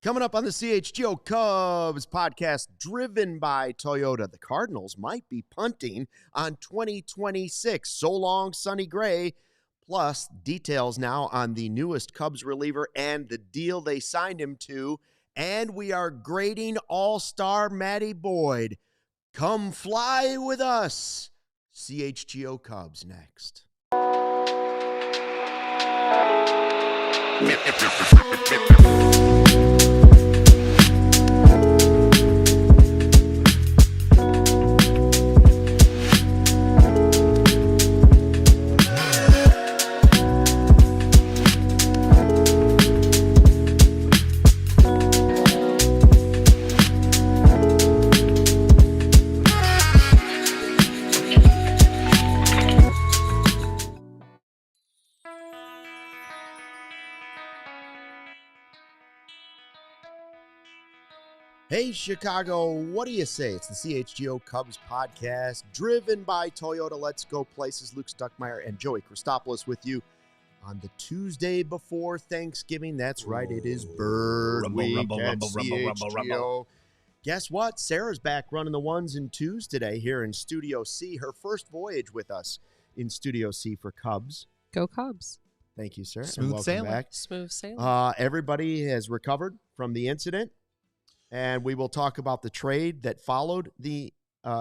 Coming up on the CHGO Cubs podcast, driven by Toyota, the Cardinals might be punting on 2026. So long, Sonny Gray. Plus, details now on the newest Cubs reliever and the deal they signed him to. And we are grading all-star Matty Boyd. Come fly with us. CHGO Cubs next. Hey, Chicago, what do you say? It's the CHGO Cubs podcast, driven by Toyota. Let's go places. Luke Stuckmeyer and Joey Christopoulos with you on the Tuesday before Thanksgiving. That's right, it is Bird Week at CHGO. Guess what? Sarah's back running the ones and twos today here in Studio C. Her first voyage with us in Studio C for Cubs. Go Cubs. Thank you, sir. Smooth sailing. Back. Smooth sailing. Everybody has recovered from the incident. And we will talk about the trade that followed the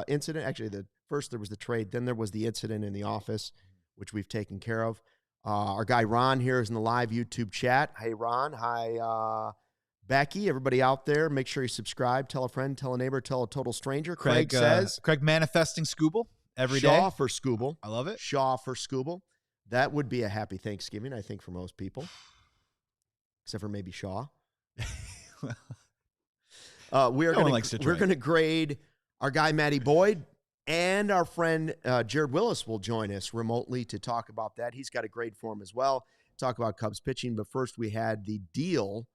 incident. Actually, first there was the trade, then there was the incident in the office, which we've taken care of. Our guy Ron here is in the live YouTube chat. Hey, Ron. Hi, Becky. Everybody out there, make sure you subscribe. Tell a friend, tell a neighbor, tell a total stranger. Craig says. Craig manifesting Scooble every day. Shaw for Scooble. I love it. Shaw for Scooble. That would be a happy Thanksgiving, I think, for most people, except for maybe Shaw. We're going to grade our guy, Matty Boyd, and our friend Jared Willis will join us remotely to talk about that. He's got a grade for him as well. Talk about Cubs pitching. But first, we had the deal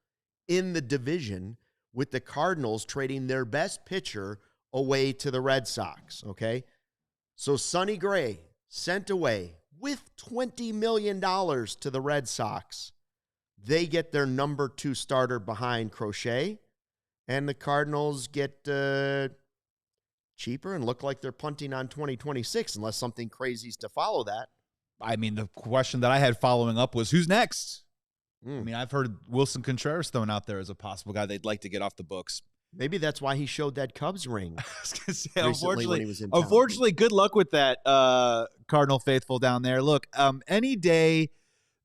in the division with the Cardinals trading their best pitcher away to the Red Sox. Okay. So Sonny Gray sent away with $20 million to the Red Sox. They get their number 2 starter behind Crochet. And the Cardinals get cheaper and look like they're punting on 2026 unless something crazy is to follow that. I mean, the question that I had following up was, who's next? I mean, I've heard Wilson Contreras thrown out there as a possible guy they'd like to get off the books. Maybe that's why he showed that Cubs ring. I was going to say, unfortunately, good luck with that, Cardinal faithful down there. Look, any day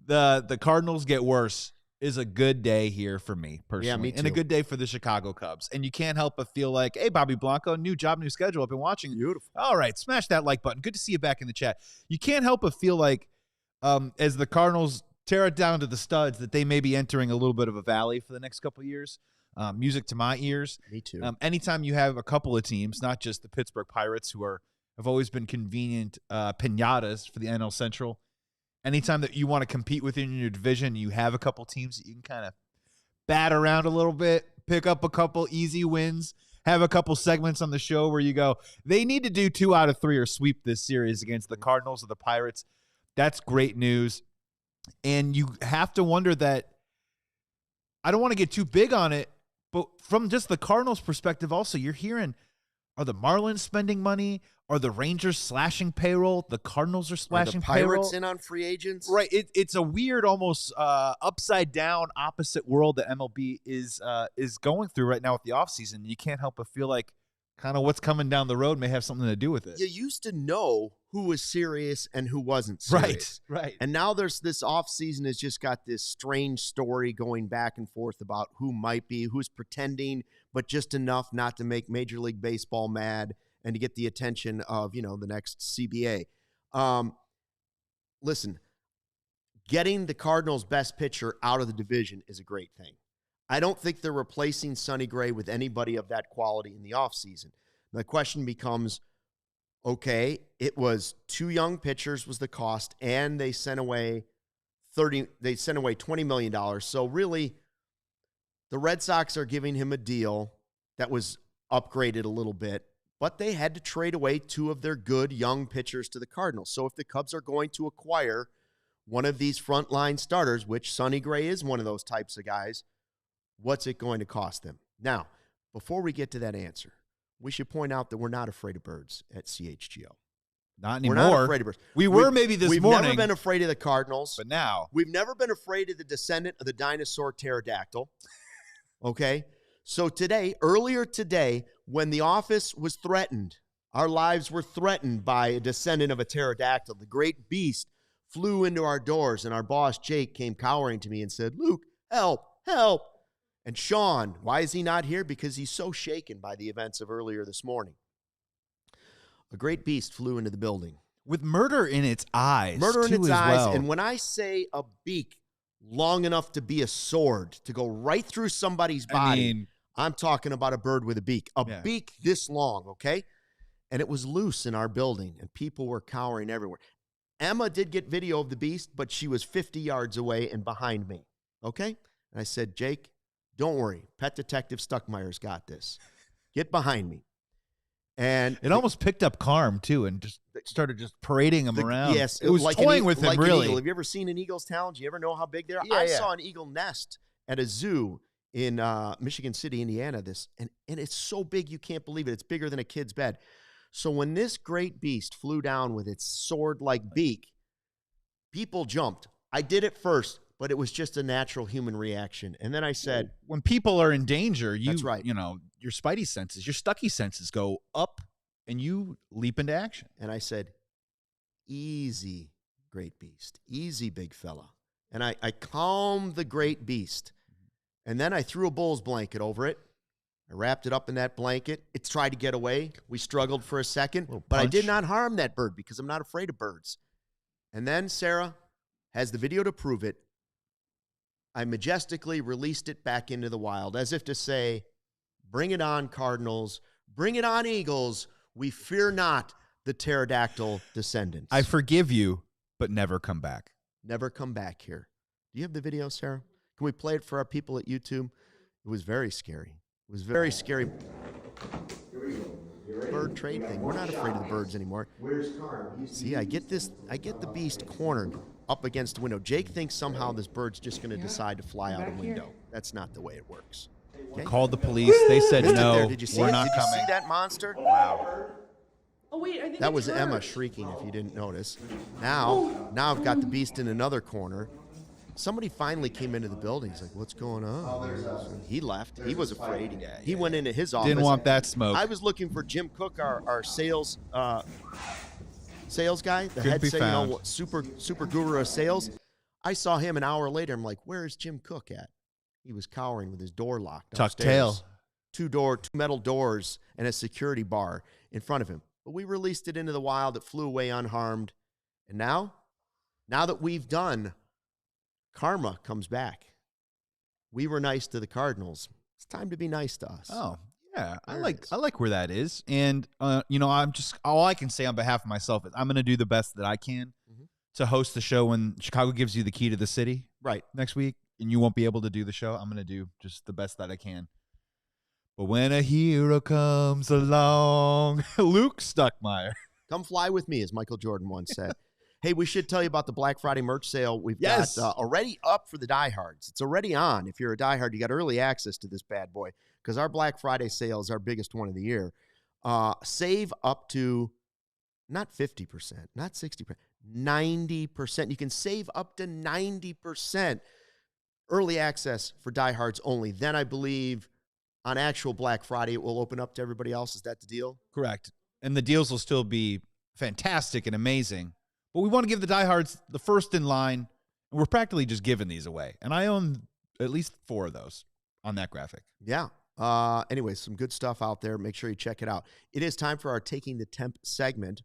the Cardinals get worse is a good day here for me personally. Yeah, me too. And a good day for the Chicago Cubs. And you can't help but feel like, hey, Bobby Blanco, new job, new schedule. I've been watching. Beautiful. All right, smash that like button. Good to see you back in the chat. You can't help but feel like as the Cardinals tear it down to the studs that they may be entering a little bit of a valley for the next couple of years. Music to my ears. Me too. Anytime you have a couple of teams, not just the Pittsburgh Pirates, who have always been convenient pinatas for the NL Central. Anytime that you want to compete within your division, you have a couple teams that you can kind of bat around a little bit, pick up a couple easy wins, have a couple segments on the show where you go, they need to do 2 out of 3 or sweep this series against the Cardinals or the Pirates. That's great news. And you have to wonder that, I don't want to get too big on it, but from just the Cardinals' perspective also, you're hearing, are the Marlins spending money? Are the Rangers slashing payroll? The Cardinals are slashing payroll. Pirates in on free agents? Right. It's a weird, almost upside down, opposite world that MLB is going through right now with the offseason. You can't help but feel like kind of what's coming down the road may have something to do with it. You used to know who was serious and who wasn't serious. Right. And now there's this offseason has just got this strange story going back and forth about who might be, who's pretending, but just enough not to make Major League Baseball mad and to get the attention of, the next CBA. Listen, getting the Cardinals' best pitcher out of the division is a great thing. I don't think they're replacing Sonny Gray with anybody of that quality in the offseason. The question becomes, okay, it was 2 young pitchers was the cost, and they sent away $20 million. So really, the Red Sox are giving him a deal that was upgraded a little bit, but they had to trade away 2 of their good young pitchers to the Cardinals. So if the Cubs are going to acquire one of these frontline starters, which Sonny Gray is one of those types of guys, What's it going to cost them? Now, before we get to that answer, we should point out that we're not afraid of birds at CHGO. Not anymore. We're not afraid of birds. We were maybe this morning. We've never been afraid of the Cardinals. But now. We've never been afraid of the descendant of the dinosaur pterodactyl. Okay? So earlier today, when the office was threatened, our lives were threatened by a descendant of a pterodactyl. The great beast flew into our doors, and our boss, Jake, came cowering to me and said, Luke, help, help. And Sean, why is he not here? Because he's so shaken by the events of earlier this morning. A great beast flew into the building. With murder in its eyes. Murder in its eyes. Well. And when I say a beak long enough to be a sword, to go right through somebody's body, I'm talking about a bird with a beak. A beak this long, okay? And it was loose in our building, and people were cowering everywhere. Emma did get video of the beast, but she was 50 yards away and behind me, okay? And I said, Jake, don't worry. Pet Detective Stuckmeyer's got this. Get behind me. And it almost picked up Carm, too, and just started just parading him around. Yes. It was like toying with him, really. Have you ever seen an eagle's talons? Do you ever know how big they are? Yeah, I saw an eagle nest at a zoo in Michigan City, Indiana, and it's so big you can't believe it. It's bigger than a kid's bed. So when this great beast flew down with its sword-like beak, people jumped. I did it first, but it was just a natural human reaction. And then I said, when people are in danger, that's right. You know, your spidey senses, your Stucky senses go up and you leap into action. And I said, easy, great beast. Easy, big fella. And I calmed the great beast. And then I threw a bull's blanket over it. I wrapped it up in that blanket. It tried to get away. We struggled for a second, but I did not harm that bird because I'm not afraid of birds. And then Sarah has the video to prove it. I majestically released it back into the wild as if to say, bring it on, Cardinals. Bring it on, Eagles. We fear not the pterodactyl descendants. I forgive you, but never come back. Never come back here. Do you have the video, Sarah? Can we play it for our people at YouTube? It was very scary. It was very scary. Bird trade thing. We're not afraid of the birds anymore. Where's Carm? See, I get the beast cornered up against the window. Jake thinks somehow this bird's just going to decide to fly out a window. That's not the way it works. Okay? Called the police. They said no. Did you see we're it? not Did coming. You see that monster? Wow. Oh wait, I think that was Emma shrieking. If you didn't notice. Now I've got the beast in another corner. Somebody finally came into the building. He's like, what's going on? He left. He was afraid. He went into his office. Didn't want that smoke. I was looking for Jim Cook, our sales guy, the Couldn't head be sales, found. super guru of sales. I saw him an hour later. I'm like, where is Jim Cook at? He was cowering with his door locked Tucked upstairs. tail. Two metal doors and a security bar in front of him. But we released it into the wild. It flew away unharmed. And now that we've done, karma comes back. We were nice to the Cardinals. It's time to be nice to us. Oh, yeah. I like where that is. And all I can say on behalf of myself is I'm going to do the best that I can to host the show when Chicago gives you the key to the city next week, and you won't be able to do the show. I'm going to do just the best that I can. But when a hero comes along, Luke Stuckmeyer. Come fly with me, as Michael Jordan once said. Hey, we should tell you about the Black Friday merch sale. We've got already up for the diehards. It's already on. If you're a diehard, you got early access to this bad boy because our Black Friday sale is our biggest one of the year. Save up to not 50%, not 60%, 90%. You can save up to 90% early access for diehards only. Then I believe on actual Black Friday, it will open up to everybody else. Is that the deal? Correct. And the deals will still be fantastic and amazing. But we want to give the diehards the first in line, and we're practically just giving these away. And I own at least 4 of those on that graphic. Yeah. Anyway, some good stuff out there. Make sure you check it out. It is time for our Taking the Temp segment.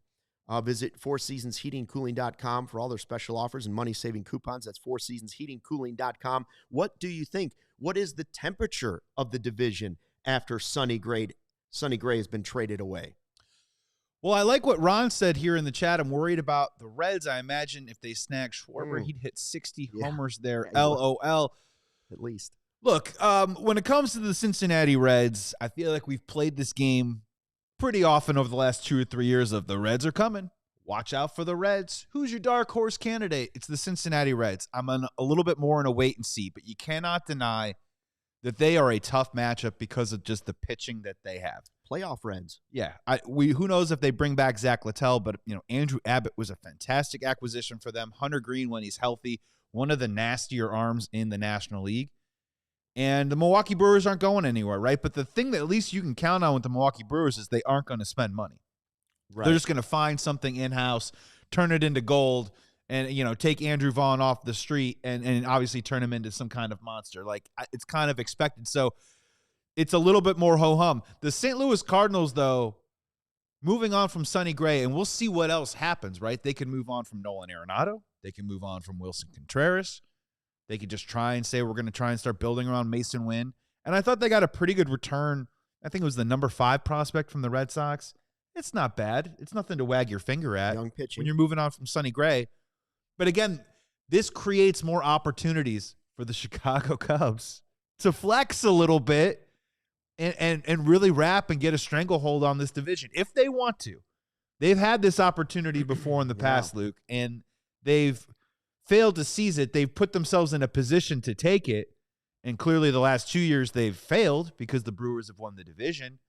Visit fourseasonsheatingcooling.com for all their special offers and money-saving coupons. That's fourseasonsheatingcooling.com. What do you think? What is the temperature of the division after Sonny Gray has been traded away? Well, I like what Ron said here in the chat. I'm worried about the Reds. I imagine if they snag Schwarber, he'd hit 60 homers there. LOL. At least. Look, when it comes to the Cincinnati Reds, I feel like we've played this game pretty often over the last 2 or 3 years of the Reds are coming. Watch out for the Reds. Who's your dark horse candidate? It's the Cincinnati Reds. I'm a little bit more in a wait and see, but you cannot deny that they are a tough matchup because of just the pitching that they have. Playoff Reds. Yeah. Who knows if they bring back Zach Littell, but Andrew Abbott was a fantastic acquisition for them. Hunter Green, when he's healthy, one of the nastier arms in the National League. And the Milwaukee Brewers aren't going anywhere, right? But the thing that at least you can count on with the Milwaukee Brewers is they aren't going to spend money. Right. They're just going to find something in-house, turn it into gold, and, take Andrew Vaughn off the street and obviously turn him into some kind of monster. Like, it's kind of expected. So it's a little bit more ho-hum. The St. Louis Cardinals, though, moving on from Sonny Gray, and we'll see what else happens, right? They can move on from Nolan Arenado. They can move on from Wilson Contreras. They could just try and say we're going to try and start building around Mason Wynn. And I thought they got a pretty good return. I think it was the number 5 prospect from the Red Sox. It's not bad. It's nothing to wag your finger at. Young pitching. When you're moving on from Sonny Gray. But again, this creates more opportunities for the Chicago Cubs to flex a little bit and really wrap and get a stranglehold on this division if they want to. They've had this opportunity before in the past, Luke, and they've failed to seize it. They've put themselves in a position to take it, and clearly the last 2 years they've failed because the Brewers have won the division.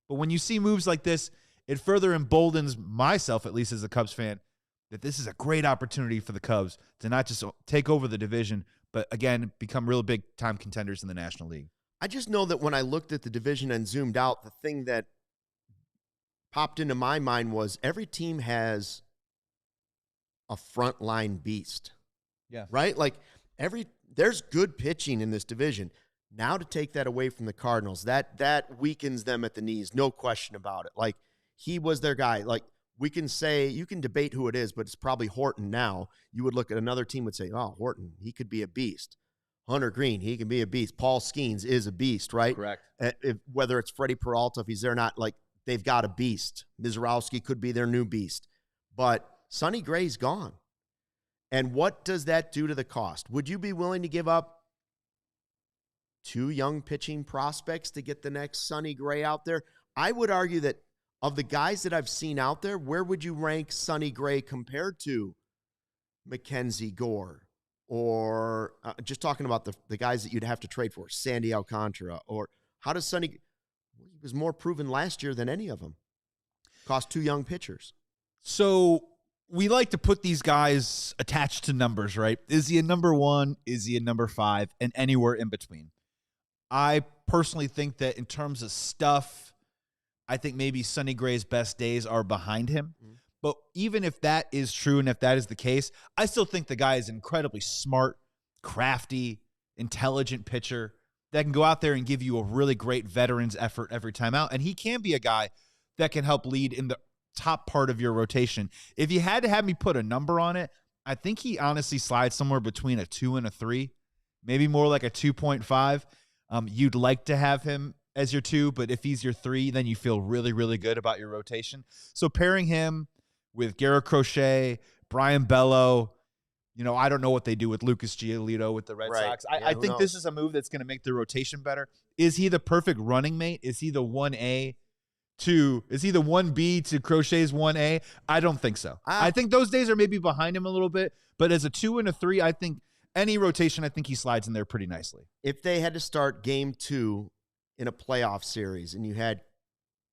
But when you see moves like this, it further emboldens myself, at least as a Cubs fan, that this is a great opportunity for the Cubs to not just take over the division, but, again, become real big-time contenders in the National League. I just know that when I looked at the division and zoomed out, the thing that popped into my mind was every team has a frontline beast. Yeah. Right? Like, there's good pitching in this division. Now to take that away from the Cardinals, that weakens them at the knees, no question about it. Like, he was their guy. Like, we can say, you can debate who it is, but it's probably Horton now. You would look at another team and would say, oh, Horton, he could be a beast. Hunter Green, he can be a beast. Paul Skeens is a beast, right? Correct. Whether it's Freddie Peralta, if he's there or not, like, they've got a beast. Mizrowski could be their new beast. But Sonny Gray's gone. And what does that do to the cost? Would you be willing to give up 2 young pitching prospects to get the next Sonny Gray out there? I would argue that of the guys that I've seen out there, where would you rank Sonny Gray compared to Mackenzie Gore? Or just talking about the guys that you'd have to trade for, Sandy Alcantara? Or how does Sonny – he was more proven last year than any of them. Cost 2 young pitchers. So we like to put these guys attached to numbers, right? Is he a number 1? Is he a number 5? And anywhere in between. I personally think that in terms of stuff, I think maybe Sonny Gray's best days are behind him. Mm-hmm. But even if that is true and if that is the case, I still think the guy is an incredibly smart, crafty, intelligent pitcher that can go out there and give you a really great veterans effort every time out. And he can be a guy that can help lead in the top part of your rotation. If you had to have me put a number on it, I think he honestly slides somewhere between a 2 and a 3, maybe more like a 2.5. You'd like to have him as your 2, but if he's your 3, then you feel really, really good about your rotation. So pairing him with Garrett Crochet, Brian Bello, I don't know what they do with Lucas Giolito with the Red Sox. I think this is a move that's going to make the rotation better. Is he the perfect running mate? Is he the 1A is he the 1B to Crochet's 1A? I don't think so. I think those days are maybe behind him a little bit, but as a 2 and a 3, I think any rotation, I think he slides in there pretty nicely. If they had to start game 2 in a playoff series and you had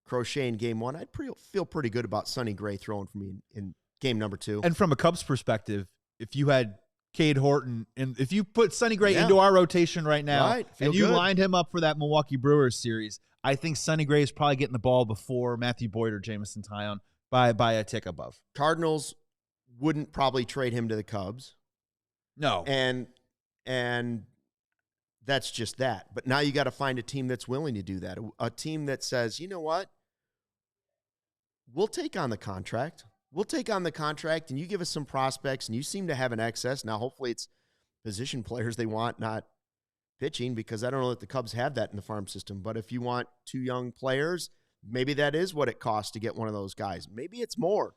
Crochet in game 1, I'd feel pretty good about Sonny Gray throwing for me in game number 2. And from a Cubs perspective, if you had Cade Horton and if you put Sonny Gray into our rotation right now and you lined him up for that Milwaukee Brewers series, I think Sonny Gray is probably getting the ball before Matthew Boyd or Jamison Tyone by a tick above. Cardinals wouldn't probably trade him to the Cubs. No. And that's just that. But now you got to find a team that's willing to do that. A team that says, you know what? We'll take on the contract. We'll take on the contract, and you give us some prospects, and you seem to have an excess. Now, hopefully it's position players they want, not pitching, because I don't know that the Cubs have that in the farm system. But if you want 2 young players, maybe that is what it costs to get one of those guys. Maybe it's more.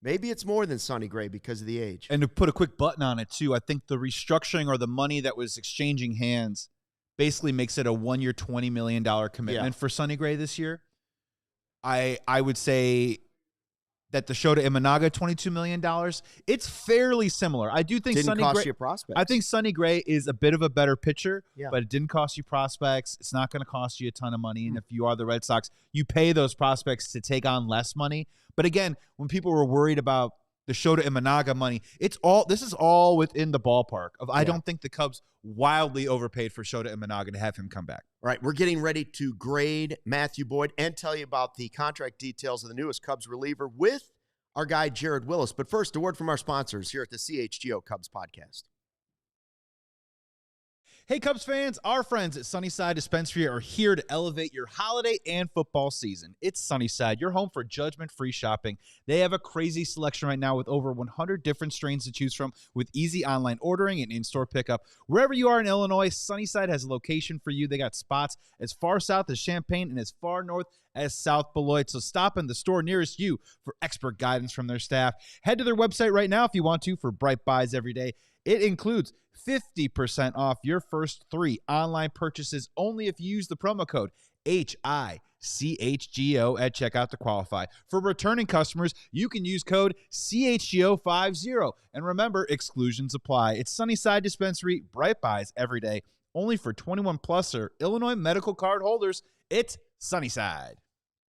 Maybe it's more than Sonny Gray because of the age. And to put a quick button on it, too, I think the restructuring or the money that was exchanging hands basically makes it a 1-year, $20 million commitment for Sonny Gray this year. I would say that the Shota Imanaga $22 million, it's fairly similar. I do think Didn't cost you prospects. I think Sonny Gray is a bit of a better pitcher, Yeah. but it didn't cost you prospects. It's not going to cost you a ton of money. And if you are the Red Sox, you pay those prospects to take on less money. But again, when people were worried about the Shota Imanaga money, this is all within the ballpark of I don't think the Cubs wildly overpaid for Shota Imanaga to have him come back. All right, we're getting ready to grade Matthew Boyd and tell you about the contract details of the newest Cubs reliever with our guy Jared Willis. But first, a word from our sponsors here at the CHGO Cubs Podcast. Hey, Cubs fans, our friends at Sunnyside Dispensary are here to elevate your holiday and football season. It's Sunnyside, your home for judgment-free shopping. They have a crazy selection right now with over 100 different strains to choose from with easy online ordering and in-store pickup. Wherever you are in Illinois, Sunnyside has a location for you. They got spots as far south as Champaign and as far north as South Beloit. So stop in the store nearest you for expert guidance from their staff. Head to their website right now if you want to for bright buys every day. It includes 50% off your first 3 online purchases only if you use the promo code HICHGO at checkout to qualify. For returning customers, you can use code CHGO50. And remember, exclusions apply. It's Sunnyside Dispensary, bright buys every day, only for 21 plus or Illinois medical card holders. It's Sunnyside.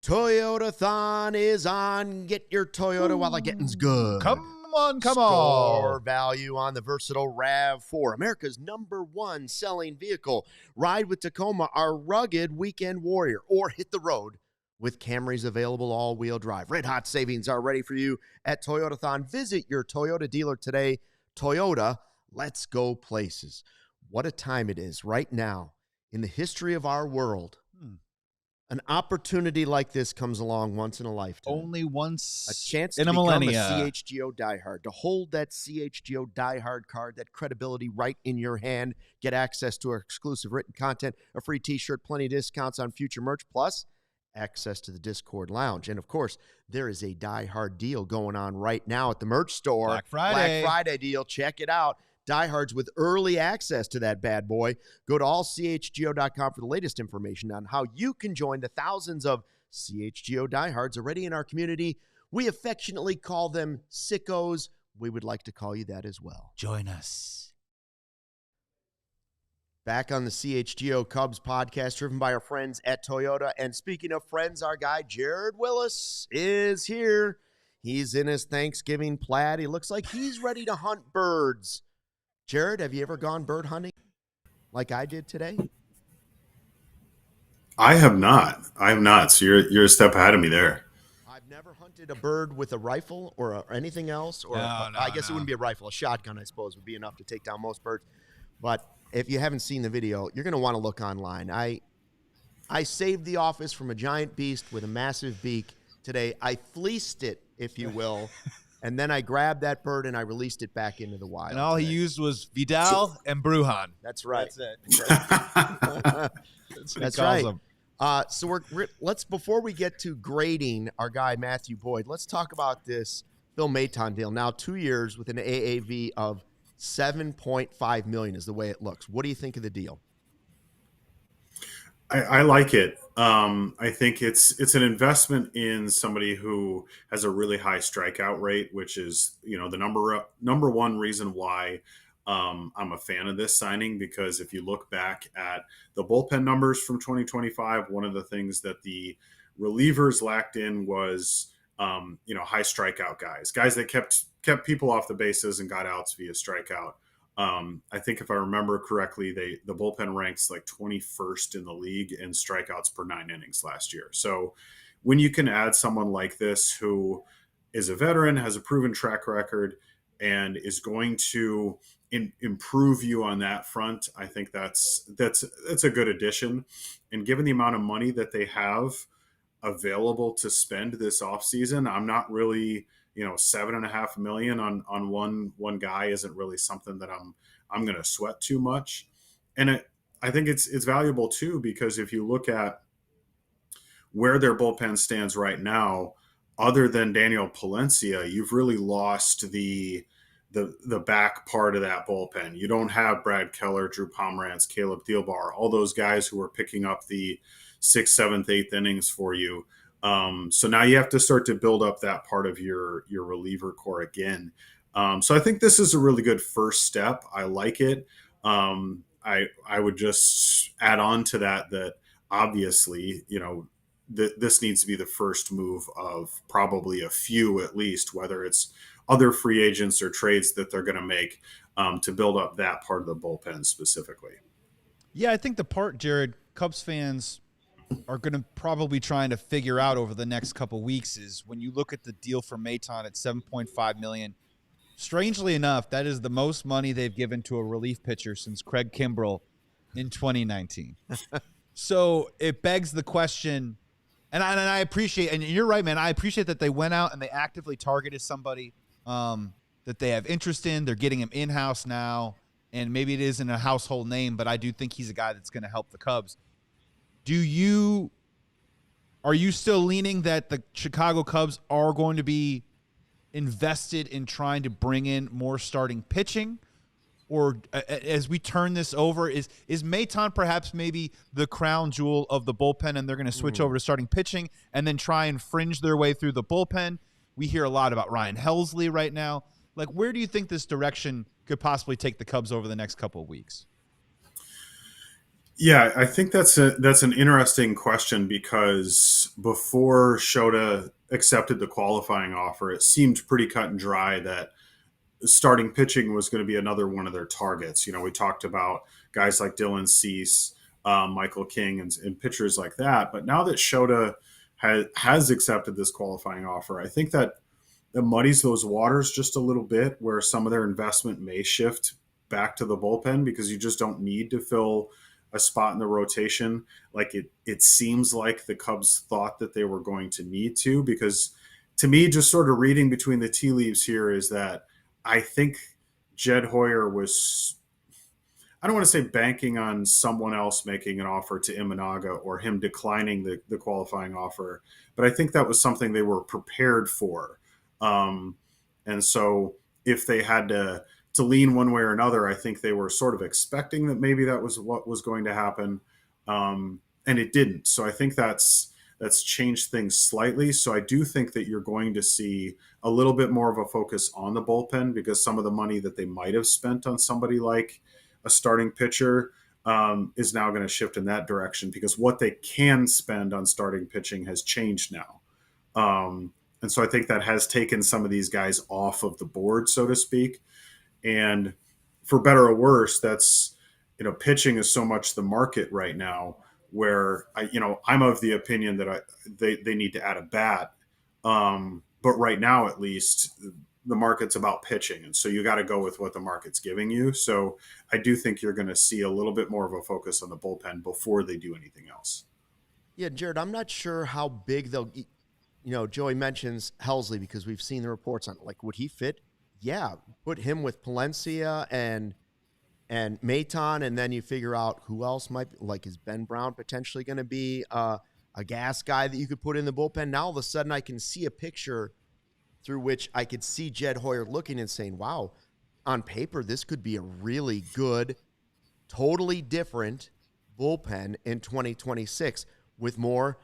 Toyota-thon is on. Get your Toyota while the getting's good. Come on. Score value on the versatile RAV4, America's #1 selling vehicle. Ride with Tacoma, our rugged weekend warrior, or hit the road with Camrys available all-wheel drive. Red hot savings are ready for you at Toyota-thon. Visit your Toyota dealer today. Toyota, let's go places. What a time it is right now in the history of our world. An opportunity like this comes along once in a lifetime. Only once a chance in to a become millennia. a CHGO diehard, to hold that CHGO diehard card, that credibility right in your hand, get access to our exclusive written content, a free t-shirt, plenty of discounts on future merch, plus access to the Discord lounge. And of course, there is a diehard deal going on right now at the merch store. Black Friday deal. Check it out. Diehards with early access to that bad boy. Go to allchgo.com for the latest information on how you can join the thousands of CHGO diehards already in our community. We affectionately call them sickos. We would like to call you that as well. Join us. Back on the CHGO Cubs podcast, driven by our friends at Toyota. And speaking of friends, our guy Jared Willis is here. He's in his Thanksgiving plaid. He looks like he's ready to hunt birds. Jared, have you ever gone bird hunting like I did today? I have not. So you're a step ahead of me there. I've never hunted a bird with a rifle or anything else. Or I guess it wouldn't be a rifle. A shotgun, I suppose, would be enough to take down most birds. But if you haven't seen the video, you're going to want to look online. I saved the office from a giant beast with a massive beak today. I fleeced it, if you will. And then I grabbed that bird and I released it back into the wild. And all he used was Vidal and Brujan. That's right. That's it. That's right. So let's before we get to grading our guy Matthew Boyd, let's talk about this Phil Maton deal. Now 2 years with an AAV of $7.5 million is the way it looks. What do you think of the deal? I like it. I think it's an investment in somebody who has a really high strikeout rate, which is, the number one reason why I'm a fan of this signing, because if you look back at the bullpen numbers from 2025, one of the things that the relievers lacked in was, high strikeout guys that kept people off the bases and got outs via strikeout. I think if I remember correctly, the bullpen ranks like 21st in the league in strikeouts per 9 innings last year. So when you can add someone like this who is a veteran, has a proven track record, and is going to improve you on that front, I think that's a good addition. And given the amount of money that they have available to spend this offseason, I'm not really $7.5 million on one guy isn't really something that I'm going to sweat too much. And I think it's valuable too, because if you look at where their bullpen stands right now, other than Daniel Palencia, you've really lost the back part of that bullpen. You don't have Brad Keller, Drew Pomerantz, Caleb Thielbar, all those guys who are picking up the 6th, 7th, 8th innings for you. So now you have to start to build up that part of your reliever core again. So I think this is a really good first step. I like it. I would just add on to that obviously, this needs to be the first move of probably a few at least, whether it's other free agents or trades that they're going to make to build up that part of the bullpen specifically. Yeah, I think the part, Jared, Cubs fans are going to probably trying to figure out over the next couple of weeks is when you look at the deal for Maton at $7.5 million. Strangely enough, that is the most money they've given to a relief pitcher since Craig Kimbrell in 2019. So it begs the question, and I appreciate, and you're right, man, I appreciate that they went out and they actively targeted somebody that they have interest in. They're getting him in-house now, and maybe it isn't a household name, but I do think he's a guy that's going to help the Cubs. Are you still leaning that the Chicago Cubs are going to be invested in trying to bring in more starting pitching? Or as we turn this over, is Maton perhaps maybe the crown jewel of the bullpen and they're going to switch over to starting pitching and then try and fringe their way through the bullpen? We hear a lot about Ryan Helsley right now. Like, where do you think this direction could possibly take the Cubs over the next couple of weeks? Yeah, I think that's an interesting question because before Shota accepted the qualifying offer, it seemed pretty cut and dry that starting pitching was going to be another one of their targets. We talked about guys like Dylan Cease, Michael King, and pitchers like that. But now that Shota has accepted this qualifying offer, I think that muddies those waters just a little bit, where some of their investment may shift back to the bullpen because you just don't need to fill a spot in the rotation like it seems like the Cubs thought that they were going to need to. Because to me, just sort of reading between the tea leaves here is that I think Jed Hoyer was, I don't want to say banking on someone else making an offer to Imanaga or him declining the qualifying offer, but I think that was something they were prepared for. And so if they had to lean one way or another, I think they were sort of expecting that maybe that was what was going to happen. And it didn't. So I think that's changed things slightly. So I do think that you're going to see a little bit more of a focus on the bullpen because some of the money that they might have spent on somebody like a starting pitcher is now going to shift in that direction because what they can spend on starting pitching has changed now. And so I think that has taken some of these guys off of the board, so to speak. And for better or worse, that's, pitching is so much the market right now where I'm of the opinion that they need to add a bat. But right now, at least, the market's about pitching. And so you got to go with what the market's giving you. So I do think you're going to see a little bit more of a focus on the bullpen before they do anything else. Yeah, Jared, I'm not sure how big they'll, Joey mentions Helsley because we've seen the reports on, like, would he fit? Yeah, put him with Palencia and Maton, and then you figure out who else might be, like, is Ben Brown potentially going to be a gas guy that you could put in the bullpen? Now all of a sudden I can see a picture through which I could see Jed Hoyer looking and saying, wow, on paper, this could be a really good, totally different bullpen in 2026 with more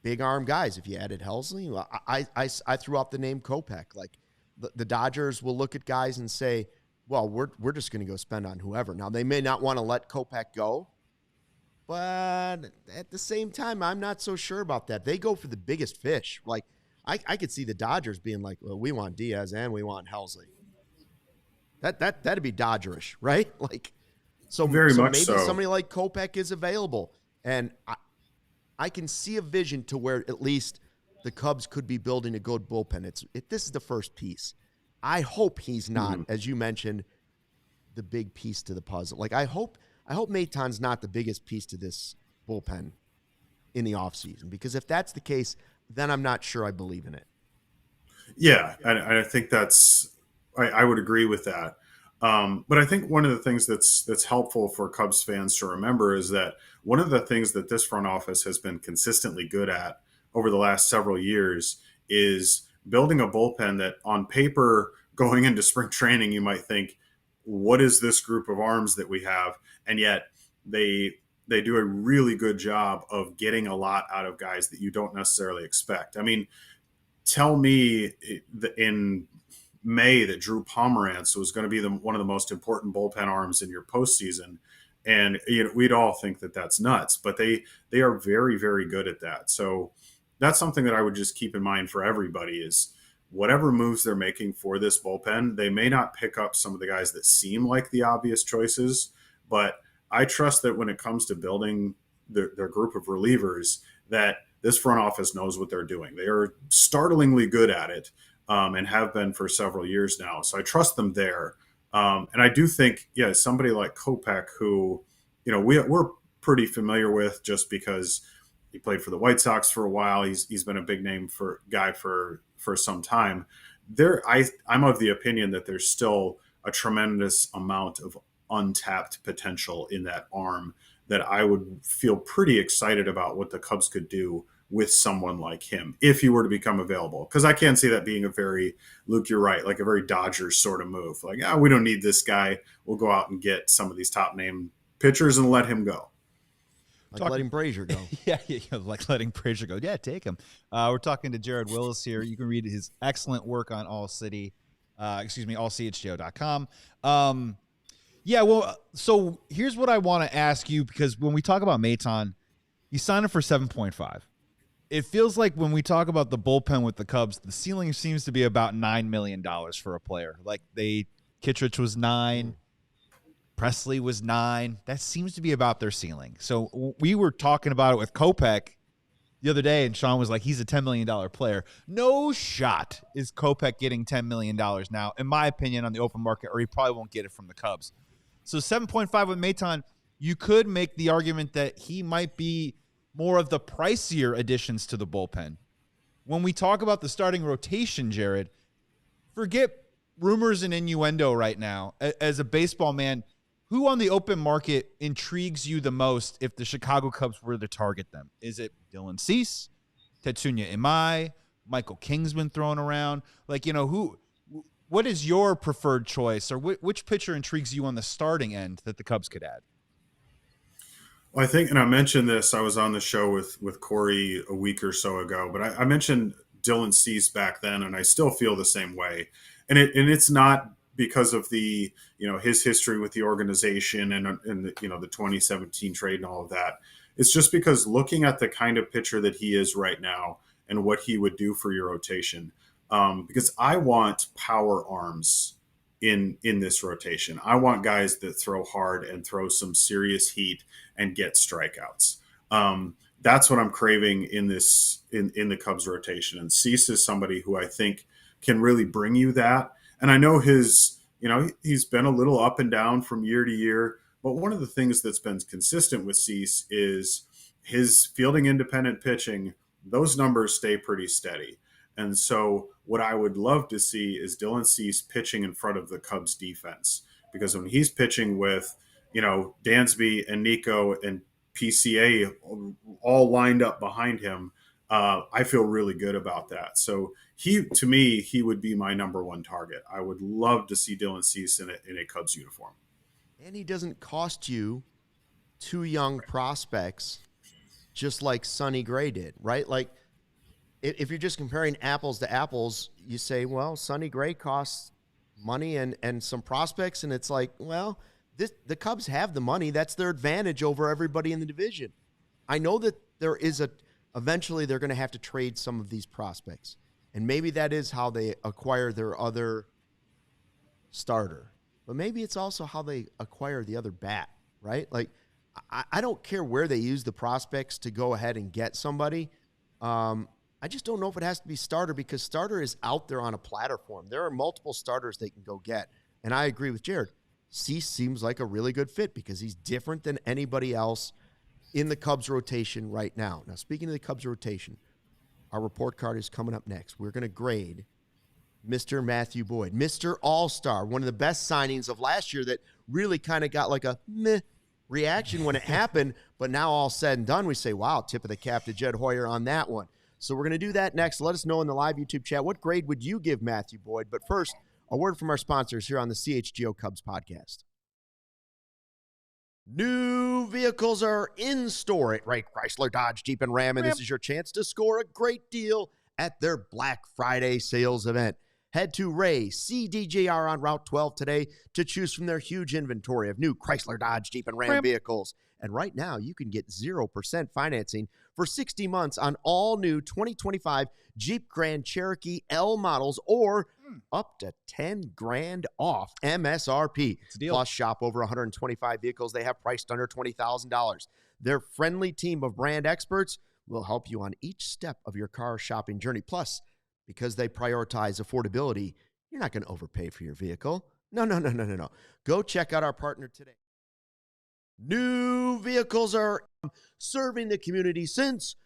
big arm guys. If you added Helsley, I threw out the name Kopech. Like, the Dodgers will look at guys and say, well, we're just going to go spend on whoever. Now, they may not want to let Kopech go, but at the same time, I'm not so sure about that. They go for the biggest fish. Like, I could see the Dodgers being like, well, we want Diaz and we want Helsley. That'd be Dodgerish, right? Like, so maybe somebody like Kopech is available. And I can see a vision to where at least the Cubs could be building a good bullpen. This is the first piece. I hope he's not, as you mentioned, the big piece to the puzzle. Like, I hope Maton's not the biggest piece to this bullpen in the offseason, because if that's the case, then I'm not sure I believe in it. Yeah, I think I would agree with that. But I think one of the things that's helpful for Cubs fans to remember is that one of the things that this front office has been consistently good at over the last several years is building a bullpen that on paper going into spring training, you might think, what is this group of arms that we have? And yet they they do a really good job of getting a lot out of guys that you don't necessarily expect. I mean, tell me in May that Drew Pomerantz was going to be one of the most important bullpen arms in your postseason. And we'd all think that that's nuts, but they are very, very good at that. So that's something that I would just keep in mind for everybody is whatever moves they're making for this bullpen, they may not pick up some of the guys that seem like the obvious choices, but I trust that when it comes to building their group of relievers, that this front office knows what they're doing. They are startlingly good at it and have been for several years now. So I trust them there. And I do think, somebody like Kopech, who, we're pretty familiar with just because he played for the White Sox for a while. He's been a big name for some time. I'm of the opinion that there's still a tremendous amount of untapped potential in that arm that I would feel pretty excited about what the Cubs could do with someone like him if he were to become available. Because I can't see that being Luke, you're right, like a very Dodgers sort of move. Like, we don't need this guy. We'll go out and get some of these top name pitchers and let him go. Like letting Brazier go. yeah, like letting Brazier go. Yeah, take him. We're talking to Jared Willis here. You can read his excellent work on ALLCITY.com. So here's what I want to ask you, because when we talk about Maton, he signed him for 7.5. It feels like when we talk about the bullpen with the Cubs, the ceiling seems to be about $9 million for a player. Like Kittredge was 9, Presley was 9. That seems to be about their ceiling. So we were talking about it with Kopech the other day, and Sean was like, he's a $10 million player. No shot is Kopech getting $10 million now, in my opinion, on the open market, or he probably won't get it from the Cubs. So 7.5 with Maton, you could make the argument that he might be more of the pricier additions to the bullpen. When we talk about the starting rotation, Jared, forget rumors and innuendo right now. As a baseball man, who on the open market intrigues you the most if the Chicago Cubs were to target them? Is it Dylan Cease, Tetsuya Imai, Michael Kingsman thrown around? Like, what is your preferred choice, or which pitcher intrigues you on the starting end that the Cubs could add? Well, I think, and I mentioned this, I was on the show with Corey a week or so ago, but I mentioned Dylan Cease back then, and I still feel the same way. And it's not because of the, his history with the organization and the 2017 trade and all of that. It's just because looking at the kind of pitcher that he is right now and what he would do for your rotation, because I want power arms in this rotation. I want guys that throw hard and throw some serious heat and get strikeouts. That's what I'm craving in the Cubs rotation. And Cease is somebody who I think can really bring you that. And I know he's been a little up and down from year to year, but one of the things that's been consistent with Cease is his fielding independent pitching. Those numbers stay pretty steady. And so what I would love to see is Dylan Cease pitching in front of the Cubs defense, because when he's pitching with, Dansby and Nico and PCA all lined up behind him, I feel really good about that. So to me, he would be my number one target. I would love to see Dylan Cease in a Cubs uniform. And he doesn't cost you 2 young prospects just like Sonny Gray did, right? Like, if you're just comparing apples to apples, you say, well, Sonny Gray costs money and some prospects, and it's like, well, the Cubs have the money. That's their advantage over everybody in the division. I know that eventually they're going to have to trade some of these prospects, and maybe that is how they acquire their other starter. But maybe it's also how they acquire the other bat, right? Like, I don't care where they use the prospects to go ahead and get somebody. I just don't know if it has to be starter, because starter is out there on a platform. There are multiple starters they can go get. And I agree with Jared. Cease seems like a really good fit because he's different than anybody else in the Cubs rotation right now. Now, speaking of the Cubs rotation, our report card is coming up next. We're going to grade Mr. Matthew Boyd, Mr. All-Star, one of the best signings of last year that really kind of got like a meh reaction when it happened. But now all said and done, we say, wow, tip of the cap to Jed Hoyer on that one. So we're going to do that next. Let us know in the live YouTube chat, what grade would you give Matthew Boyd? But first, a word from our sponsors here on the CHGO Cubs Podcast. New vehicles are in store at Ray Chrysler, Dodge, Jeep, and Ram, and this is your chance to score a great deal at their Black Friday sales event. Head to Ray CDJR on Route 12 today to choose from their huge inventory of new Chrysler, Dodge, Jeep, and Ram vehicles. And right now, you can get 0% financing for 60 months on all new 2025 Jeep Grand Cherokee L models or up to $10,000 off MSRP. Plus, shop over 125 vehicles they have priced under $20,000. Their friendly team of brand experts will help you on each step of your car shopping journey. Plus, because they prioritize affordability, you're not going to overpay for your vehicle. No. Go check out our partner today. New vehicles are serving the community since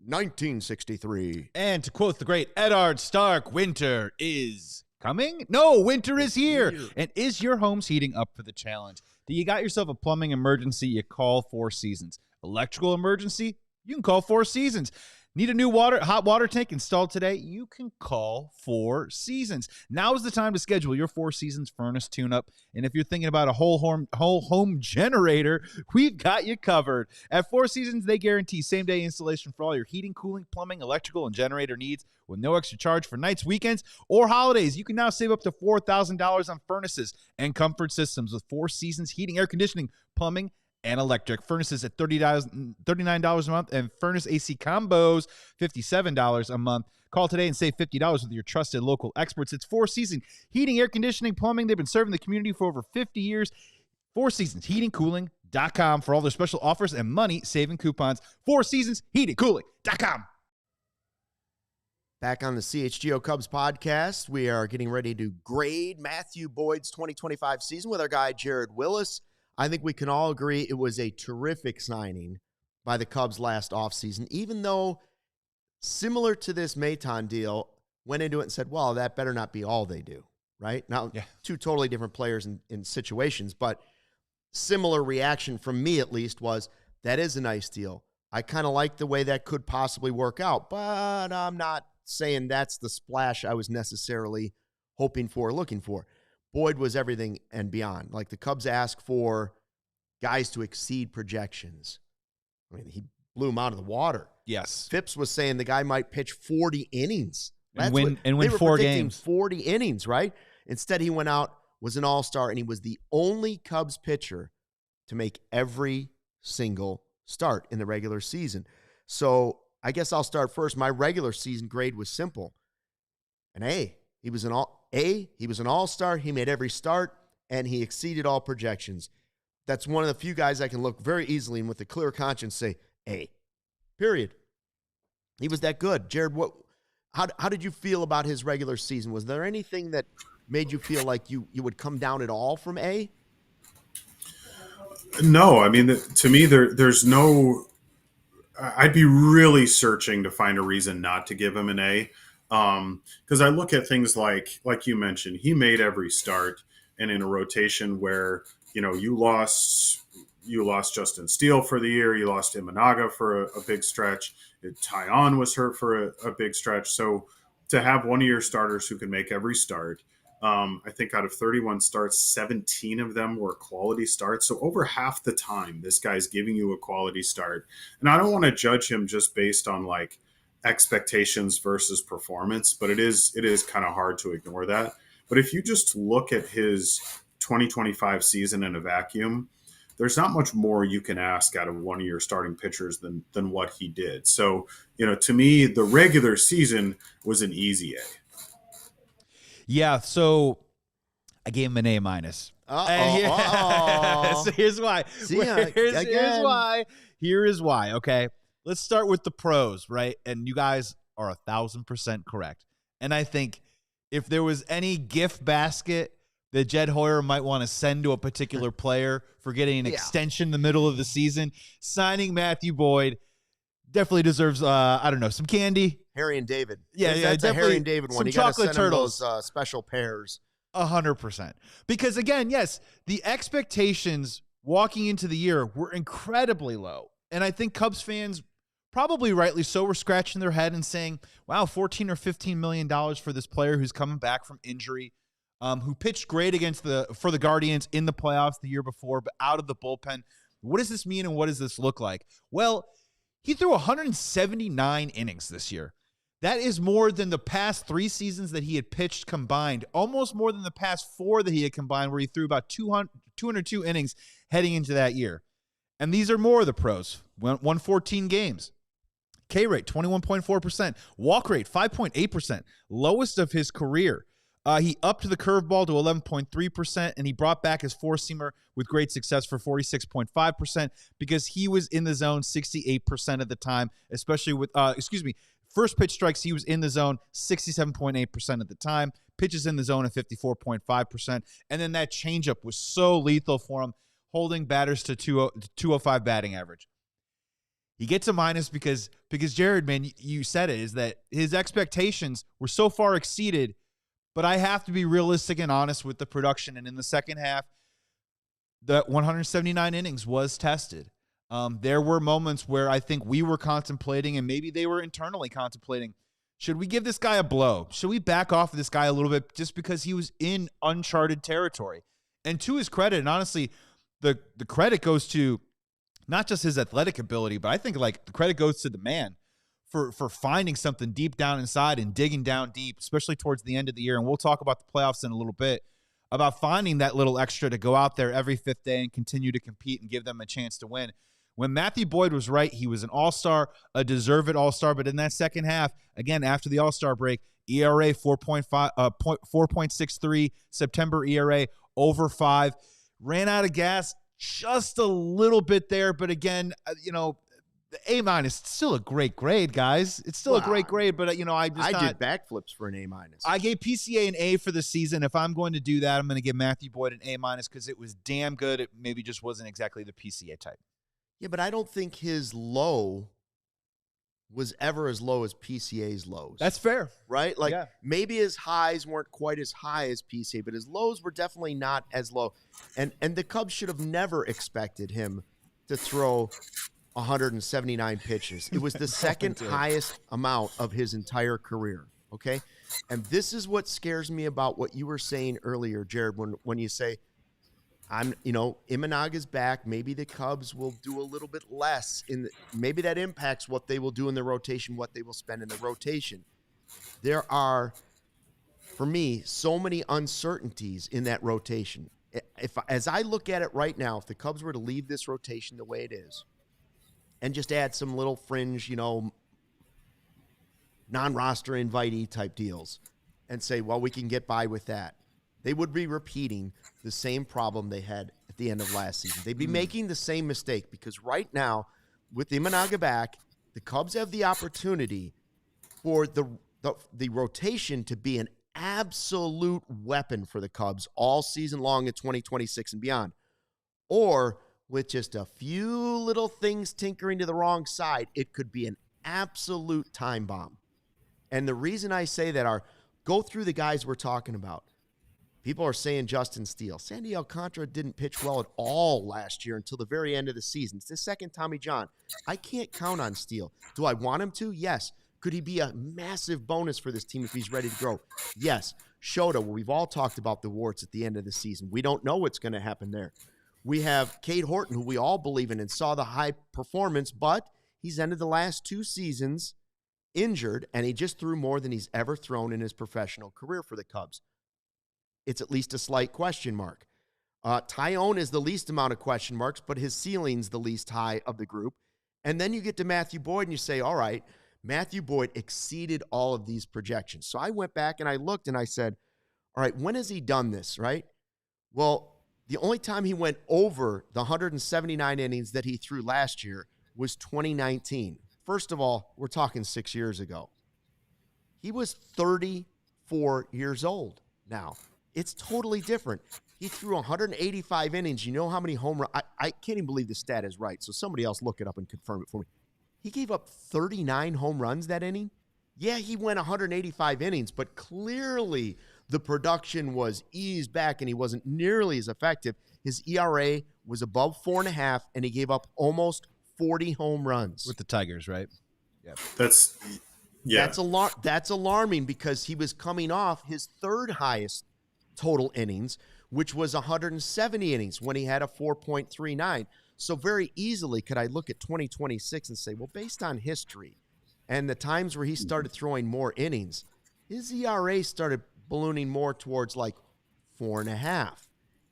1963. And to quote the great Eddard Stark, winter is coming? No, winter is here. And is your home's heating up for the challenge? Do you got yourself a plumbing emergency? You call Four Seasons. Electrical emergency? You can call Four Seasons. Need a new hot water tank installed today? You can call Four Seasons. Now is the time to schedule your Four Seasons furnace tune-up. And if you're thinking about a whole home generator, we've got you covered. At Four Seasons, they guarantee same-day installation for all your heating, cooling, plumbing, electrical, and generator needs with no extra charge for nights, weekends, or holidays. You can now save up to $4,000 on furnaces and comfort systems with Four Seasons heating, air conditioning, plumbing, and electric. Furnaces at $39 a month, and furnace AC combos, $57 a month. Call today and save $50 with your trusted local experts. It's Four Seasons Heating, Air Conditioning, Plumbing. They've been serving the community for over 50 years. Four Seasons Heatingcooling.com for all their special offers and money-saving coupons. Four Seasons Heatingcooling.com. Back on the CHGO Cubs podcast, we are getting ready to grade Matthew Boyd's 2025 season with our guy, Jared Willis. I think we can all agree it was a terrific signing by the Cubs last offseason, even though, similar to this Maton deal, went into it and said, well, that better not be all they do, right? Now, two totally different players in situations, but similar reaction from me, at least, was that is a nice deal. I kind of like the way that could possibly work out, but I'm not saying that's the splash I was necessarily hoping for or looking for. Boyd was everything and beyond. Like, the Cubs asked for guys to exceed projections. I mean, he blew him out of the water. Yes. Phipps was saying the guy might pitch 40 innings. And win 4 games. 40 innings, right? Instead, he went out, was an all-star, and he was the only Cubs pitcher to make every single start in the regular season. So I guess I'll start first. My regular season grade was simple. An A. He was an all-star. He made every start, and he exceeded all projections. That's one of the few guys I can look very easily and with a clear conscience say, A, period. He was that good. Jared, how did you feel about his regular season? Was there anything that made you feel like you would come down at all from A? No, I mean, to me, there's no – I'd be really searching to find a reason not to give him an A. Because I look at things like you mentioned, he made every start, and in a rotation where, you lost Justin Steele for the year, you lost Imanaga for a big stretch, Tyon was hurt for a big stretch. So to have one of your starters who can make every start, I think out of 31 starts, 17 of them were quality starts. So over half the time, this guy's giving you a quality start. And I don't want to judge him just based on like expectations versus performance, but it is kind of hard to ignore that. But if you just look at his 2025 season in a vacuum, there's not much more you can ask out of one of your starting pitchers than what he did. So, to me, the regular season was an easy A. Yeah, so I gave him an A minus. So here's why. Here is why. Okay, let's start with the pros, right? And you guys are 1,000% correct. And I think if there was any gift basket that Jed Hoyer might want to send to a particular player for getting an extension in the middle of the season, signing Matthew Boyd definitely deserves, some candy. Harry and David. Yeah, that's a Harry and David one. Some you chocolate turtles. Those special pairs. 100%. Because, again, yes, the expectations walking into the year were incredibly low. And I think Cubs fans, probably rightly so, were scratching their head and saying, wow, $14 or $15 million for this player who's coming back from injury, who pitched great for the Guardians in the playoffs the year before, but out of the bullpen What does this mean and what does this look like? Well, he threw 179 innings this year. That is more than the past 3 seasons that he had pitched combined, almost more than the past 4 that he had combined, where he threw about 202 innings heading into that year. And these are more of the pros. Won 14 games. K rate, 21.4%. Walk rate, 5.8%. Lowest of his career. He upped the curveball to 11.3%, and he brought back his four-seamer with great success for 46.5% because he was in the zone 68% of the time, especially with, first pitch strikes, he was in the zone 67.8% of the time. Pitches in the zone at 54.5%. And then that changeup was so lethal for him, holding batters to 205 batting average. He gets a minus because Jared, man, you said it, is that his expectations were so far exceeded, but I have to be realistic and honest with the production. And in the second half, the 179 innings was tested. There were moments where I think we were contemplating, and maybe they were internally contemplating, should we give this guy a blow? Should we back off of this guy a little bit just because he was in uncharted territory? And to his credit, and honestly, the credit goes to not just his athletic ability, but I think like the credit goes to the man for finding something deep down inside and digging down deep, especially towards the end of the year. And we'll talk about the playoffs in a little bit, about finding that little extra to go out there every 5th day and continue to compete and give them a chance to win. When Matthew Boyd was right, he was an all-star, a deserved all-star. But in that second half, again, after the all-star break, ERA 4.63, September ERA over 5. Ran out of gas just a little bit there. But again, the A-, still a great grade, guys. It's still a great grade, but, I did backflips for an A-. I gave PCA an A for the season. If I'm going to do that, I'm going to give Matthew Boyd an A- because it was damn good. It maybe just wasn't exactly the PCA type. Yeah, but I don't think his low was ever as low as PCA's lows. That's fair. Right? Maybe his highs weren't quite as high as PCA, but his lows were definitely not as low. And the Cubs should have never expected him to throw 179 pitches. It was the second highest amount of his entire career, okay? And this is what scares me about what you were saying earlier, Jared, when you say, Imanaga's back. Maybe the Cubs will do a little bit less. Maybe that impacts what they will do in the rotation, what they will spend in the rotation. There are, for me, so many uncertainties in that rotation. As I look at it right now, if the Cubs were to leave this rotation the way it is and just add some little fringe, non-roster invitee type deals and say, well, we can get by with that, they would be repeating the same problem they had at the end of last season. They'd be making the same mistake because right now, with Imanaga back, the Cubs have the opportunity for the rotation to be an absolute weapon for the Cubs all season long in 2026 and beyond. Or with just a few little things tinkering to the wrong side, it could be an absolute time bomb. And the reason I say that are, go through the guys we're talking about. People are saying Justin Steele. Sandy Alcantara didn't pitch well at all last year until the very end of the season. It's the second Tommy John. I can't count on Steele. Do I want him to? Yes. Could he be a massive bonus for this team if he's ready to grow? Yes. Shota, we've all talked about the warts at the end of the season. We don't know what's going to happen there. We have Cade Horton, who we all believe in and saw the high performance, but he's ended the last 2 seasons injured, and he just threw more than he's ever thrown in his professional career for the Cubs. It's at least a slight question mark. Tyone is the least amount of question marks, but his ceiling's the least high of the group. And then you get to Matthew Boyd and you say, all right, Matthew Boyd exceeded all of these projections. So I went back and I looked and I said, all right, when has he done this, right? Well, the only time he went over the 179 innings that he threw last year was 2019. First of all, we're talking 6 years ago. He was 34 years old now. It's totally different. He threw 185 innings. You know how many home runs? I can't even believe the stat is right, so somebody else look it up and confirm it for me. He gave up 39 home runs that inning. Yeah, he went 185 innings, but clearly the production was eased back and he wasn't nearly as effective. His ERA was above 4.5, and he gave up almost 40 home runs. With the Tigers, right? Yeah. That's alarming because he was coming off his 3rd highest total innings, which was 170 innings when he had a 4.39. So very easily could I look at 2026 and say, well, based on history and the times where he started throwing more innings, his ERA started ballooning more towards like 4.5.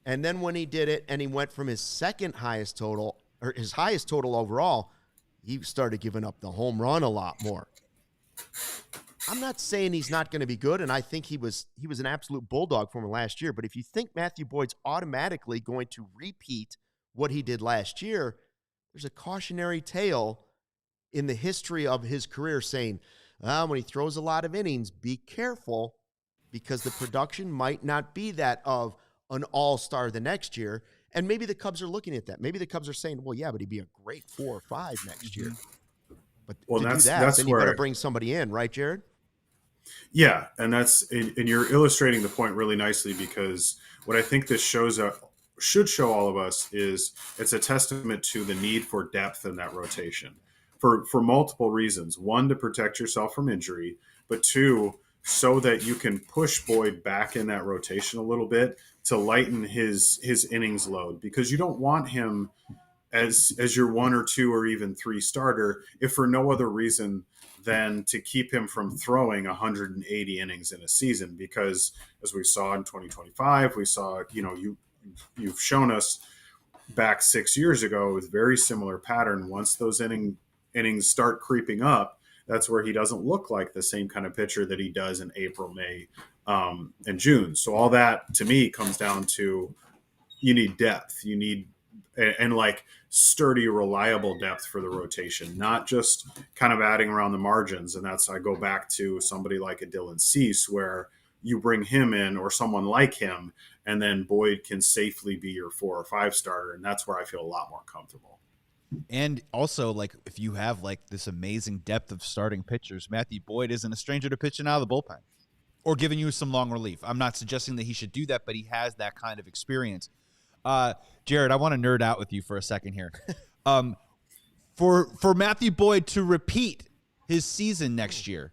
And then when he did it and he went from his second highest total, or his highest total overall, he started giving up the home run a lot more. I'm not saying he's not going to be good, and I think he was an absolute bulldog for him last year. But if you think Matthew Boyd's automatically going to repeat what he did last year, there's a cautionary tale in the history of his career saying, when he throws a lot of innings, be careful, because the production might not be that of an all-star the next year. And maybe the Cubs are looking at that. Maybe the Cubs are saying, well, yeah, but he'd be a great 4 or 5 next year. But to do that, then you better bring somebody in, right, Jared? Yeah, and you're illustrating the point really nicely, because what I think this should show all of us is it's a testament to the need for depth in that rotation for multiple reasons. One, to protect yourself from injury, but two, so that you can push Boyd back in that rotation a little bit to lighten his innings load, because you don't want him as your 1 or 2 or even 3 starter, if for no other reason than to keep him from throwing 180 innings in a season. Because as we saw in 2025, we saw, you've shown us back 6 years ago with very similar pattern. Once those innings start creeping up, that's where he doesn't look like the same kind of pitcher that he does in April, May, and June. So all that to me comes down to, you need depth. You need and like sturdy, reliable depth for the rotation, not just kind of adding around the margins. And I go back to somebody like a Dylan Cease, where you bring him in or someone like him, and then Boyd can safely be your 4 or 5 starter. And that's where I feel a lot more comfortable. And also, like, if you have like this amazing depth of starting pitchers, Matthew Boyd isn't a stranger to pitching out of the bullpen or giving you some long relief. I'm not suggesting that he should do that, but he has that kind of experience. Jared, I want to nerd out with you for a second here. For Matthew Boyd to repeat his season next year,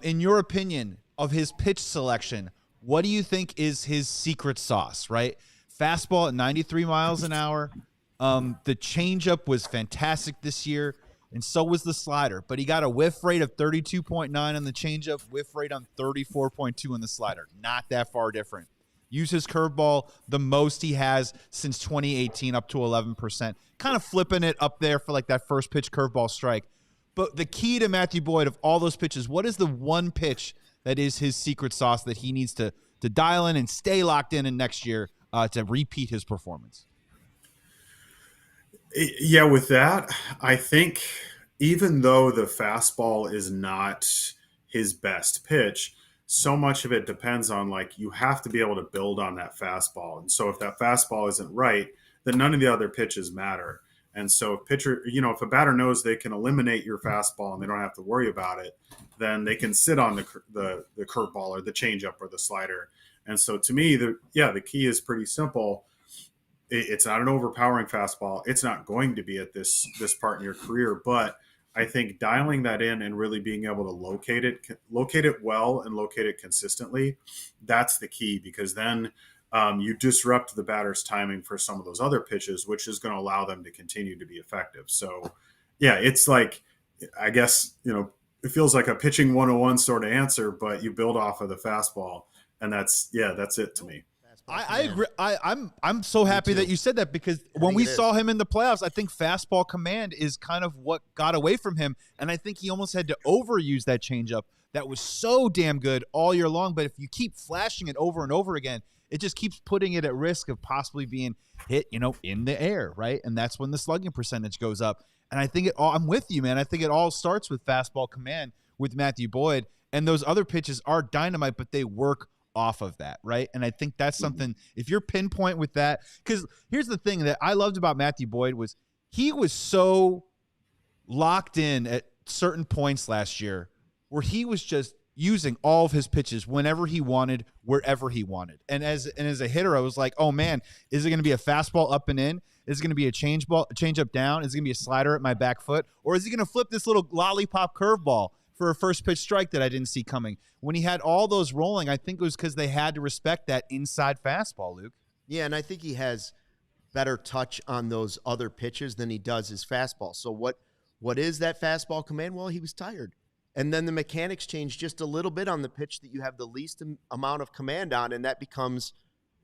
in your opinion of his pitch selection, what do you think is his secret sauce, right? Fastball at 93 miles an hour. The changeup was fantastic this year, and so was the slider. But he got a whiff rate of 32.9 on the changeup, whiff rate on 34.2 on the slider. Not that far different. Use his curveball the most he has since 2018, up to 11%. Kind of flipping it up there for like that first pitch curveball strike. But the key to Matthew Boyd, of all those pitches, what is the one pitch that is his secret sauce that he needs to dial in and stay locked in next year to repeat his performance? Yeah, with that, I think even though the fastball is not his best pitch, so much of it depends on, like, you have to be able to build on that fastball. And so if that fastball isn't right, then none of the other pitches matter. And so if a batter knows they can eliminate your fastball and they don't have to worry about it, then they can sit on the curveball or the changeup or the slider. And so to me, the key is pretty simple. It's not an overpowering fastball. It's not going to be at this part in your career, but I think dialing that in and really being able to locate it well and locate it consistently, that's the key, because then you disrupt the batter's timing for some of those other pitches, which is going to allow them to continue to be effective. So, yeah, it's like, I guess, it feels like a pitching 101 sort of answer, but you build off of the fastball, and that's it to me. I agree. I'm so happy that you said that, because when we saw him in the playoffs, I think fastball command is kind of what got away from him, and I think he almost had to overuse that changeup that was so damn good all year long. But if you keep flashing it over and over again, it just keeps putting it at risk of possibly being hit, in the air, right? And that's when the slugging percentage goes up. And I think I'm with you, man. I think it all starts with fastball command with Matthew Boyd, and those other pitches are dynamite, but they work off of that, right? And I think that's something, if you're pinpoint with that, because here's the thing that I loved about Matthew Boyd was he was so locked in at certain points last year where he was just using all of his pitches whenever he wanted, wherever he wanted. And as a hitter, I was like, oh man, is it going to be a fastball up and in? Is it going to be a change up down? Is it going to be a slider at my back foot? Or is he going to flip this little lollipop curveball for a first pitch strike that I didn't see coming? When he had all those rolling, I think it was because they had to respect that inside fastball, Luke. Yeah, and I think he has better touch on those other pitches than he does his fastball. So what is that fastball command? Well, he was tired. And then the mechanics change just a little bit on the pitch that you have the least amount of command on, and that becomes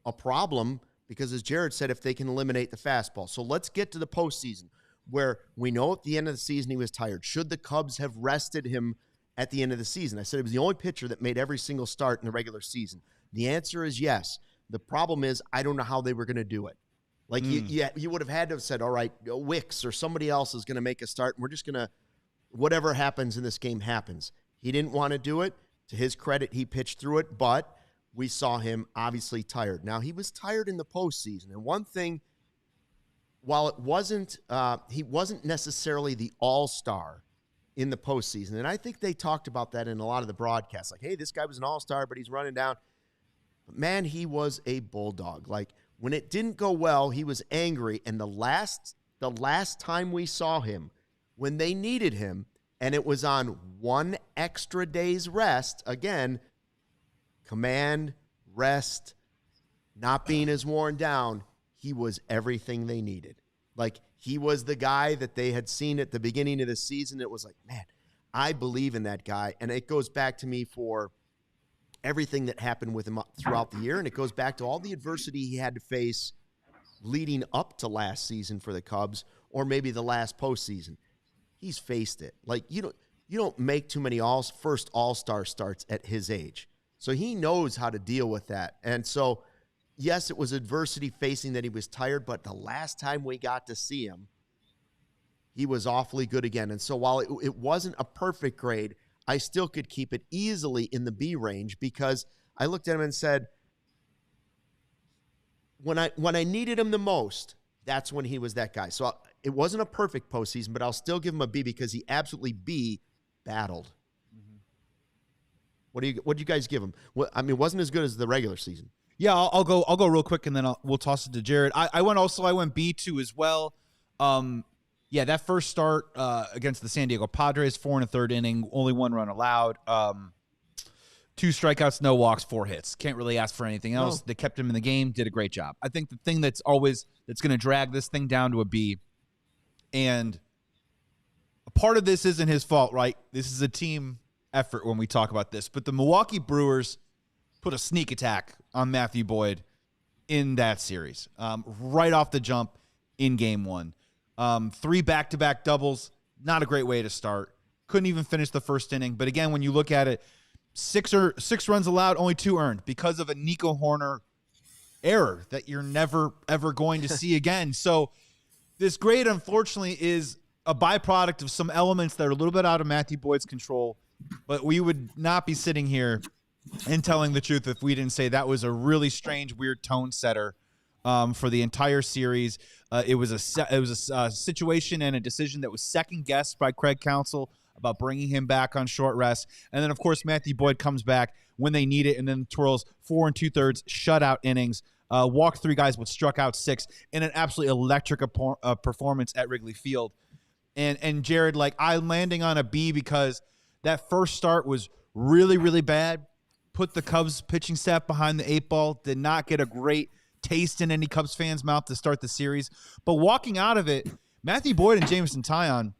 a problem because, as Jared said, if they can eliminate the fastball. So let's get to the postseason, where we know at the end of the season he was tired. Should the Cubs have rested him at the end of the season? I said it was the only pitcher that made every single start in the regular season. The answer is yes. The problem is I don't know how they were going to do it. Like you would have had to have said, all right, Wicks or somebody else is going to make a start, and we're just going to, whatever happens in this game happens. He didn't want to do it. To his credit, he pitched through it, but we saw him obviously tired. Now, he was tired in the postseason, and one thing, while it wasn't, he wasn't necessarily the all-star in the postseason, and I think they talked about that in a lot of the broadcasts, like, hey, this guy was an all-star, but he's running down. But man, he was a bulldog. Like, when it didn't go well, he was angry, and the last time we saw him, when they needed him, and it was on one extra day's rest, again, command, rest, not being as worn down, he was everything they needed. Like, he was the guy that they had seen at the beginning of the season. It was like, man, I believe in that guy. And it goes back to me for everything that happened with him throughout the year, and it goes back to all the adversity he had to face leading up to last season for the Cubs, or maybe the last postseason. He's faced it. Like, you don't make too many first all-star starts at his age. So he knows how to deal with that. And so, yes, it was adversity facing that he was tired, but the last time we got to see him, he was awfully good again. And so while it wasn't a perfect grade, I still could keep it easily in the B range, because I looked at him and said, when I needed him the most, that's when he was that guy. So it wasn't a perfect postseason, but I'll still give him a B because he absolutely battled. Mm-hmm. What do you guys give him? I mean, it wasn't as good as the regular season. Yeah, I'll go real quick, and then we'll toss it to Jared. I went B2 as well. Yeah, that first start against the San Diego Padres, 4 1/3 inning, only 1 run allowed. 2 strikeouts, no walks, 4 hits. Can't really ask for anything else. No. They kept him in the game, did a great job. I think the thing that's going to drag this thing down to a B, and a part of this isn't his fault, right? This is a team effort when we talk about this. But the Milwaukee Brewers put a sneak attack on Matthew Boyd in that series, right off the jump in Game 1. 3 back-to-back doubles, not a great way to start. Couldn't even finish the first inning. But again, when you look at it, 6 runs allowed, only 2 earned because of a Nico Hoerner error that you're never, ever going to see again. So this grade, unfortunately, is a byproduct of some elements that are a little bit out of Matthew Boyd's control. But we would not be sitting here and telling the truth if we didn't say that was a really strange, weird tone setter for the entire series. It was a situation and a decision that was second guessed by Craig Counsell about bringing him back on short rest. And then, of course, Matthew Boyd comes back when they need it and then twirls 4 2/3 shutout innings, walked 3 guys but struck out 6 in an absolutely electric performance at Wrigley Field. And Jared, like, I'm landing on a B because that first start was really, really bad. Put the Cubs pitching staff behind the 8 ball. Did not get a great taste in any Cubs fans' mouth to start the series. But walking out of it, Matthew Boyd and Jameson Taillon,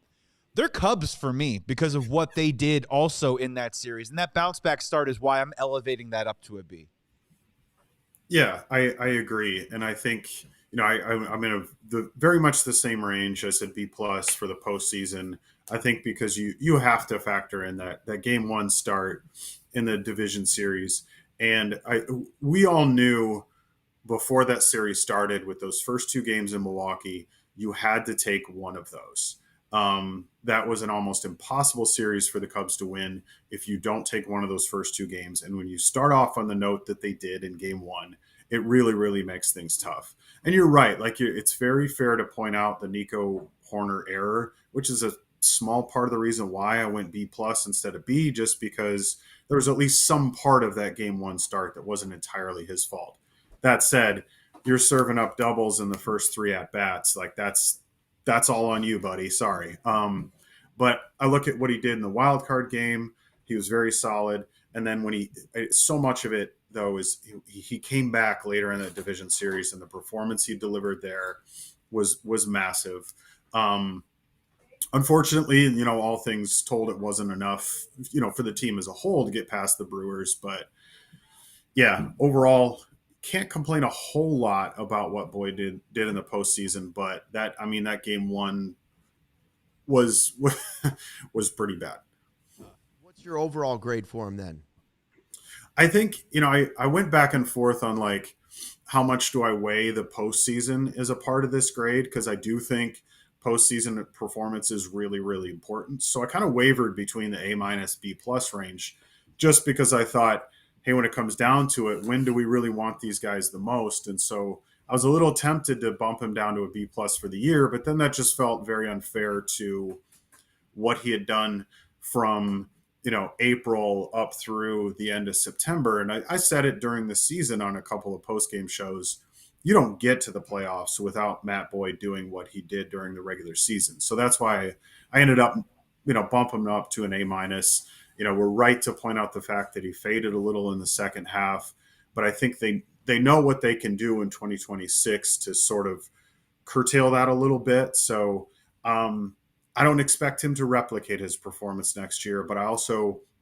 they're Cubs for me because of what they did also in that series. And that bounce back start is why I'm elevating that up to a B. Yeah, I agree. And I think, I'm in very much the same range. I said B+ for the postseason. I think because you have to factor in that Game 1 start in the division series. And we all knew before that series started, with those first 2 games in Milwaukee, you had to take one of those. That was an almost impossible series for the Cubs to win if you don't take one of those first 2 games. And when you start off on the note that they did in Game 1, it really, really makes things tough. And you're right. Like, it's very fair to point out the Nico Hoerner error, which is a small part of the reason why I went B+ instead of B, just because there was at least some part of that Game 1 start that wasn't entirely his fault. That said, you're serving up doubles in the first 3 at-bats. Like, that's all on you, buddy. Sorry. But I look at what he did in the wild card game. He was very solid. And then so much of it though, is he came back later in that division series, and the performance he delivered there was massive. Unfortunately, all things told, it wasn't enough, for the team as a whole to get past the Brewers. But yeah, overall, can't complain a whole lot about what Boyd did in the postseason. But that game one was pretty bad. What's your overall grade for him then? I think, I went back and forth on like how much do I weigh the postseason as a part of this grade, because I do think postseason performance is really, really important. So I kind of wavered between the A- B+ range, just because I thought, hey, when it comes down to it, when do we really want these guys the most? And so I was a little tempted to bump him down to a B+ for the year, but then that just felt very unfair to what he had done from April up through the end of September. And I said it during the season on a couple of post-game shows, you don't get to the playoffs without Matt Boyd doing what he did during the regular season. So that's why I ended up, bumping him up to an A-. We're right to point out the fact that he faded a little in the second half, but I think they know what they can do in 2026 to sort of curtail that a little bit. So, I don't expect him to replicate his performance next year, but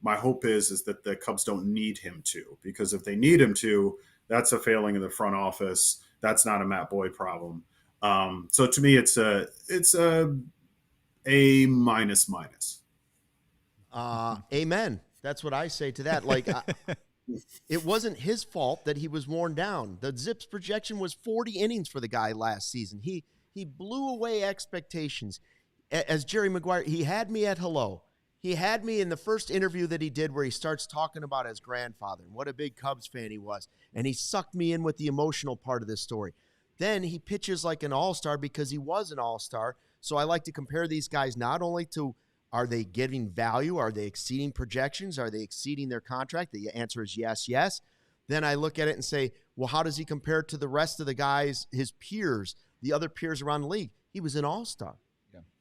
my hope is that the Cubs don't need him to, because if they need him to, that's a failing of the front office. That's not a Matt Boyd problem. So to me, it's a A-. Amen. That's what I say to that. Like, it wasn't his fault that he was worn down. The Zips projection was 40 innings for the guy last season. He blew away expectations. As Jerry Maguire, he had me at hello. He had me in the first interview that he did where he starts talking about his grandfather and what a big Cubs fan he was. And he sucked me in with the emotional part of this story. Then he pitches like an all-star because he was an all-star. So I like to compare these guys not only to, are they giving value? Are they exceeding projections? Are they exceeding their contract? The answer is yes, yes. Then I look at it and say, well, how does he compare to the rest of the guys, his peers, the other peers around the league? He was an all-star.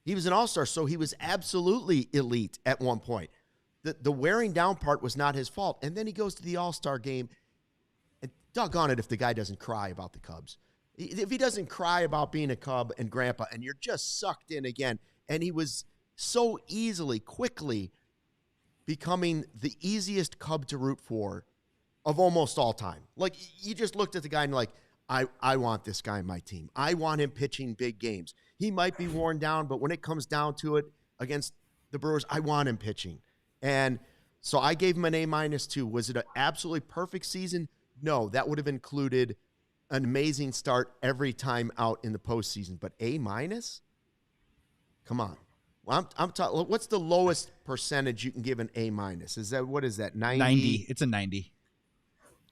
He was an all-star, so he was absolutely elite at one point. The wearing down part was not his fault. And then he goes to the all-star game, and doggone it if the guy doesn't cry about the Cubs. If he doesn't cry about being a Cub and grandpa, and you're just sucked in again, and he was so quickly becoming the easiest Cub to root for of almost all time. Like, you just looked at the guy and like, I want this guy in my team. I want him pitching big games. He might be worn down, but when it comes down to it against the Brewers, I want him pitching. And so I gave him an A- too. Was it an absolutely perfect season? No, that would have included an amazing start every time out in the postseason. But A-? Come on. Well, I'm talking. What's the lowest percentage you can give an A-? Is that, what is that, 90? 90. It's a 90.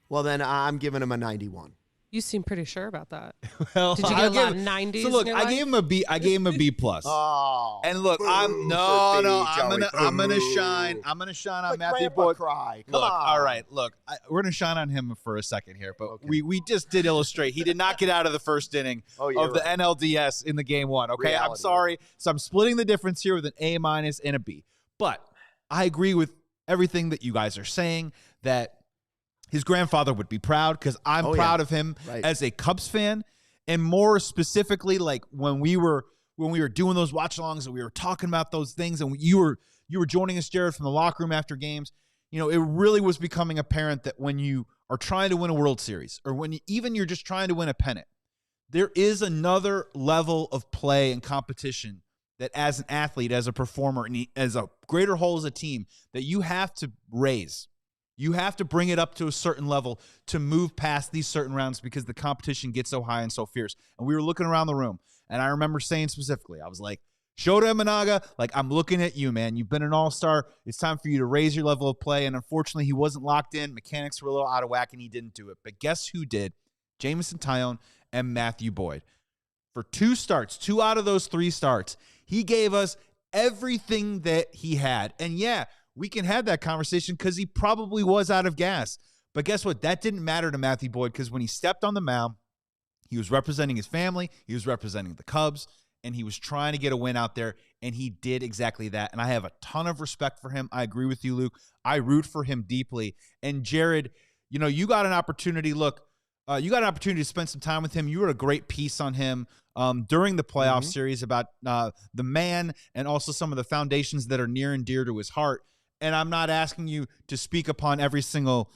Well, then I'm giving him a 91. You seem pretty sure about that. Well, did you get a lot of 90s? So look, I gave him a B. I gave him a B+. Oh, and look, I'm gonna shine on Matthew Boyd. Look, all right, look, we're gonna shine on him for a second here, but okay. we just did illustrate he did not get out of the first inning of the NLDS in the game one. Okay, reality. I'm sorry, so I'm splitting the difference here with an A- and a B. But I agree with everything that you guys are saying, that his grandfather would be proud, because I'm proud of him as a Cubs fan. And more specifically, like when we were doing those watch-alongs and we were talking about those things, and you were joining us, Jared, from the locker room after games, it really was becoming apparent that when you are trying to win a World Series, or when you're just trying to win a pennant, there is another level of play and competition that as an athlete, as a performer, and as a greater whole as a team, that you have to raise. You have to bring it up to a certain level to move past these certain rounds, because the competition gets so high and so fierce. And we were looking around the room, and I remember saying specifically, I was like, Shota Imanaga, like, I'm looking at you, man. You've been an all-star. It's time for you to raise your level of play. And unfortunately, he wasn't locked in. Mechanics were a little out of whack, and he didn't do it. But guess who did? Jamison Tyone and Matthew Boyd. For 2 starts, 2 out of those 3 starts, he gave us everything that he had. And yeah, we can have that conversation because he probably was out of gas. But guess what? That didn't matter to Matthew Boyd, because when he stepped on the mound, he was representing his family, he was representing the Cubs, and he was trying to get a win out there, and he did exactly that. And I have a ton of respect for him. I agree with you, Luke. I root for him deeply. And Jared, you got an opportunity. Look, you got an opportunity to spend some time with him. You wrote a great piece on him during the playoff series about the man and also some of the foundations that are near and dear to his heart. And I'm not asking you to speak upon every single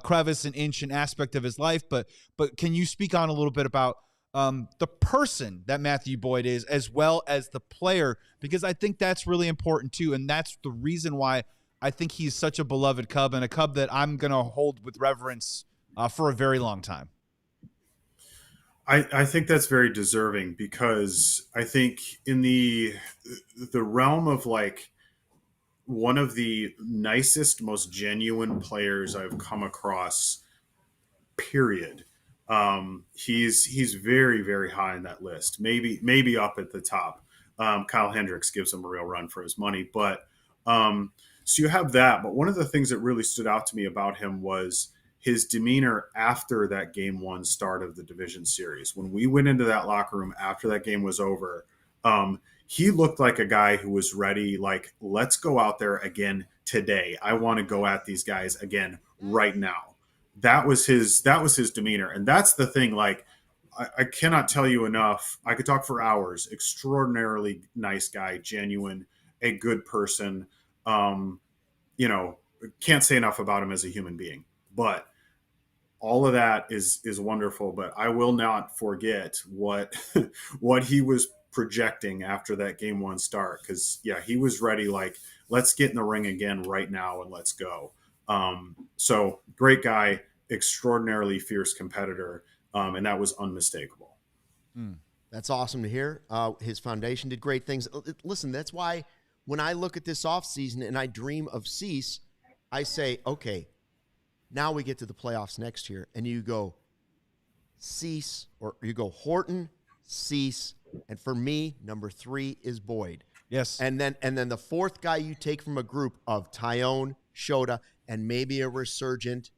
crevice and inch and aspect of his life, but can you speak on a little bit about the person that Matthew Boyd is, as well as the player, because I think that's really important too. And that's the reason why I think he's such a beloved Cub, and a Cub that I'm going to hold with reverence for a very long time. I think that's very deserving, because I think in the realm of like one of the nicest, most genuine players I've come across, period. He's very, very high in that list. Maybe up at the top. Kyle Hendricks gives him a real run for his money, but so you have that. But one of the things that really stood out to me about him was his demeanor after that game one start of the division series. When we went into that locker room after that game was over, he looked like a guy who was ready, like, let's go out there again today. I want to go at these guys again right now. That was his demeanor. And that's the thing, like, I cannot tell you enough. I could talk for hours. Extraordinarily nice guy, genuine, a good person. Can't say enough about him as a human being. But all of that is wonderful. But I will not forget what he was projecting after that game one start, because he was ready, like, let's get in the ring again right now and let's go. So great guy, extraordinarily fierce competitor, and that was unmistakable. That's awesome to hear. His foundation did great things. Listen, that's why when I look at this offseason and I dream of Cease, I say, okay, now we get to the playoffs next year, and you go Cease, or you go Horton, Cease, and for me, number 3 is Boyd. Yes. And then the fourth guy you take from a group of Tyone, Shota, and maybe a resurgent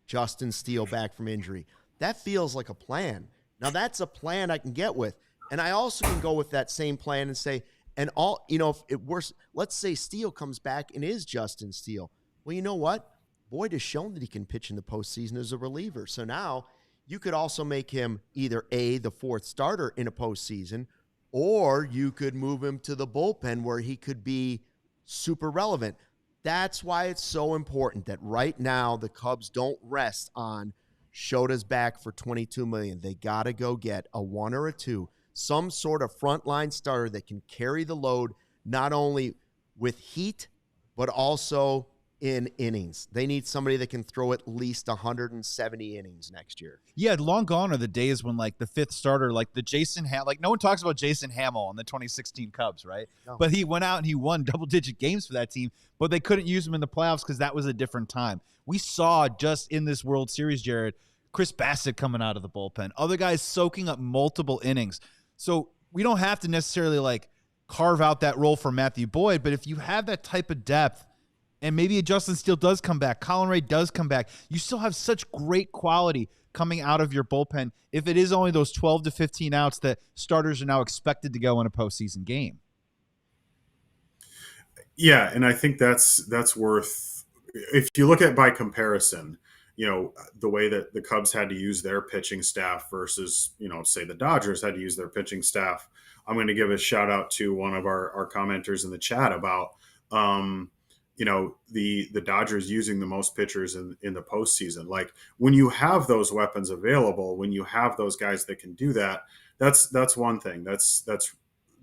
Justin Steele back from injury. That feels like a plan. Now, that's a plan I can get with. And I also can go with that same plan and say, and all, if it works, let's say Steele comes back and is Justin Steele. Well, you know what? Boyd has shown that he can pitch in the postseason as a reliever. So now you could also make him either the fourth starter in a postseason, or you could move him to the bullpen where he could be super relevant. That's why it's so important that right now the Cubs don't rest on Shota's back for $22 million. They got to go get a 1 or a 2, some sort of frontline starter that can carry the load, not only with heat, but also in innings. They need somebody that can throw at least 170 innings next year. Yeah, long gone are the days when, like, the fifth starter, like the no one talks about Jason Hamill on the 2016 Cubs, right? No. But he went out and he won double-digit games for that team, but they couldn't use him in the playoffs because that was a different time. We saw just in this World Series, Jared, Chris Bassett coming out of the bullpen, other guys soaking up multiple innings. So we don't have to necessarily, like, carve out that role for Matthew Boyd, but if you have that type of depth, and maybe a Justin Steele does come back, Colin Ray does come back, you still have such great quality coming out of your bullpen if it is only those 12 to 15 outs that starters are now expected to go in a postseason game. Yeah, and I think that's worth, if you look at by comparison, the way that the Cubs had to use their pitching staff versus, say the Dodgers had to use their pitching staff. I'm going to give a shout out to one of our commenters in the chat about, the Dodgers using the most pitchers in the postseason. Like, when you have those weapons available, when you have those guys that can do that, that's one thing. That's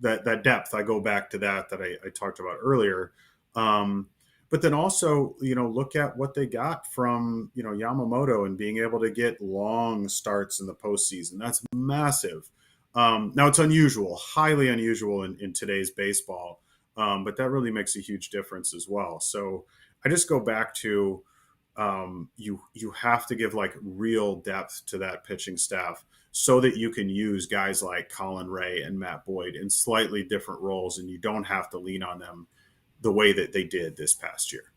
that depth. I go back to that I talked about earlier. But then also, look at what they got from, Yamamoto and being able to get long starts in the postseason. That's massive. Now it's unusual, highly unusual in today's baseball. But that really makes a huge difference as well. So I just go back to you have to give, like, real depth to that pitching staff so that you can use guys like Colin Ray and Matt Boyd in slightly different roles, and you don't have to lean on them the way that they did this past year.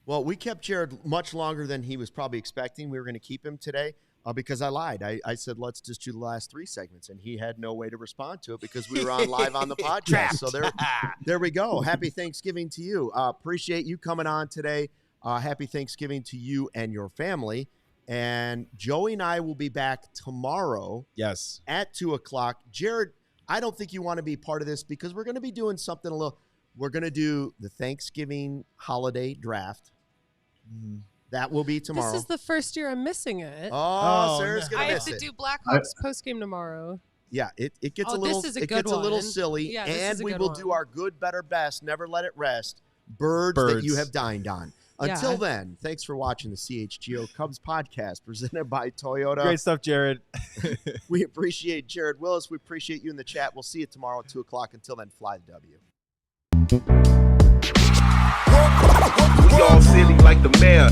Well, we kept Jared much longer than he was probably expecting. We were going to keep him today. Because I lied. I said, let's just do the last 3 segments, and he had no way to respond to it because we were on live on the podcast. So there we go. Happy Thanksgiving to you. Appreciate you coming on today. Happy Thanksgiving to you and your family. And Joey and I will be back tomorrow. Yes. At 2:00. Jared, I don't think you want to be part of this because we're going to be doing something a little. We're going to do the Thanksgiving holiday draft. Mm-hmm. That will be tomorrow. This is the first year I'm missing it. Oh, Sarah's going to miss it. I have to do Blackhawks postgame tomorrow. Yeah, it gets a little a little silly. Yeah, and we will do our good, better, best, never let it rest. Birds that you have dined on. Until then, thanks for watching the CHGO Cubs Podcast presented by Toyota. Great stuff, Jared. We appreciate Jared Willis. We appreciate you in the chat. We'll see you tomorrow at 2:00. Until then, fly the W. We all silly like the mayor.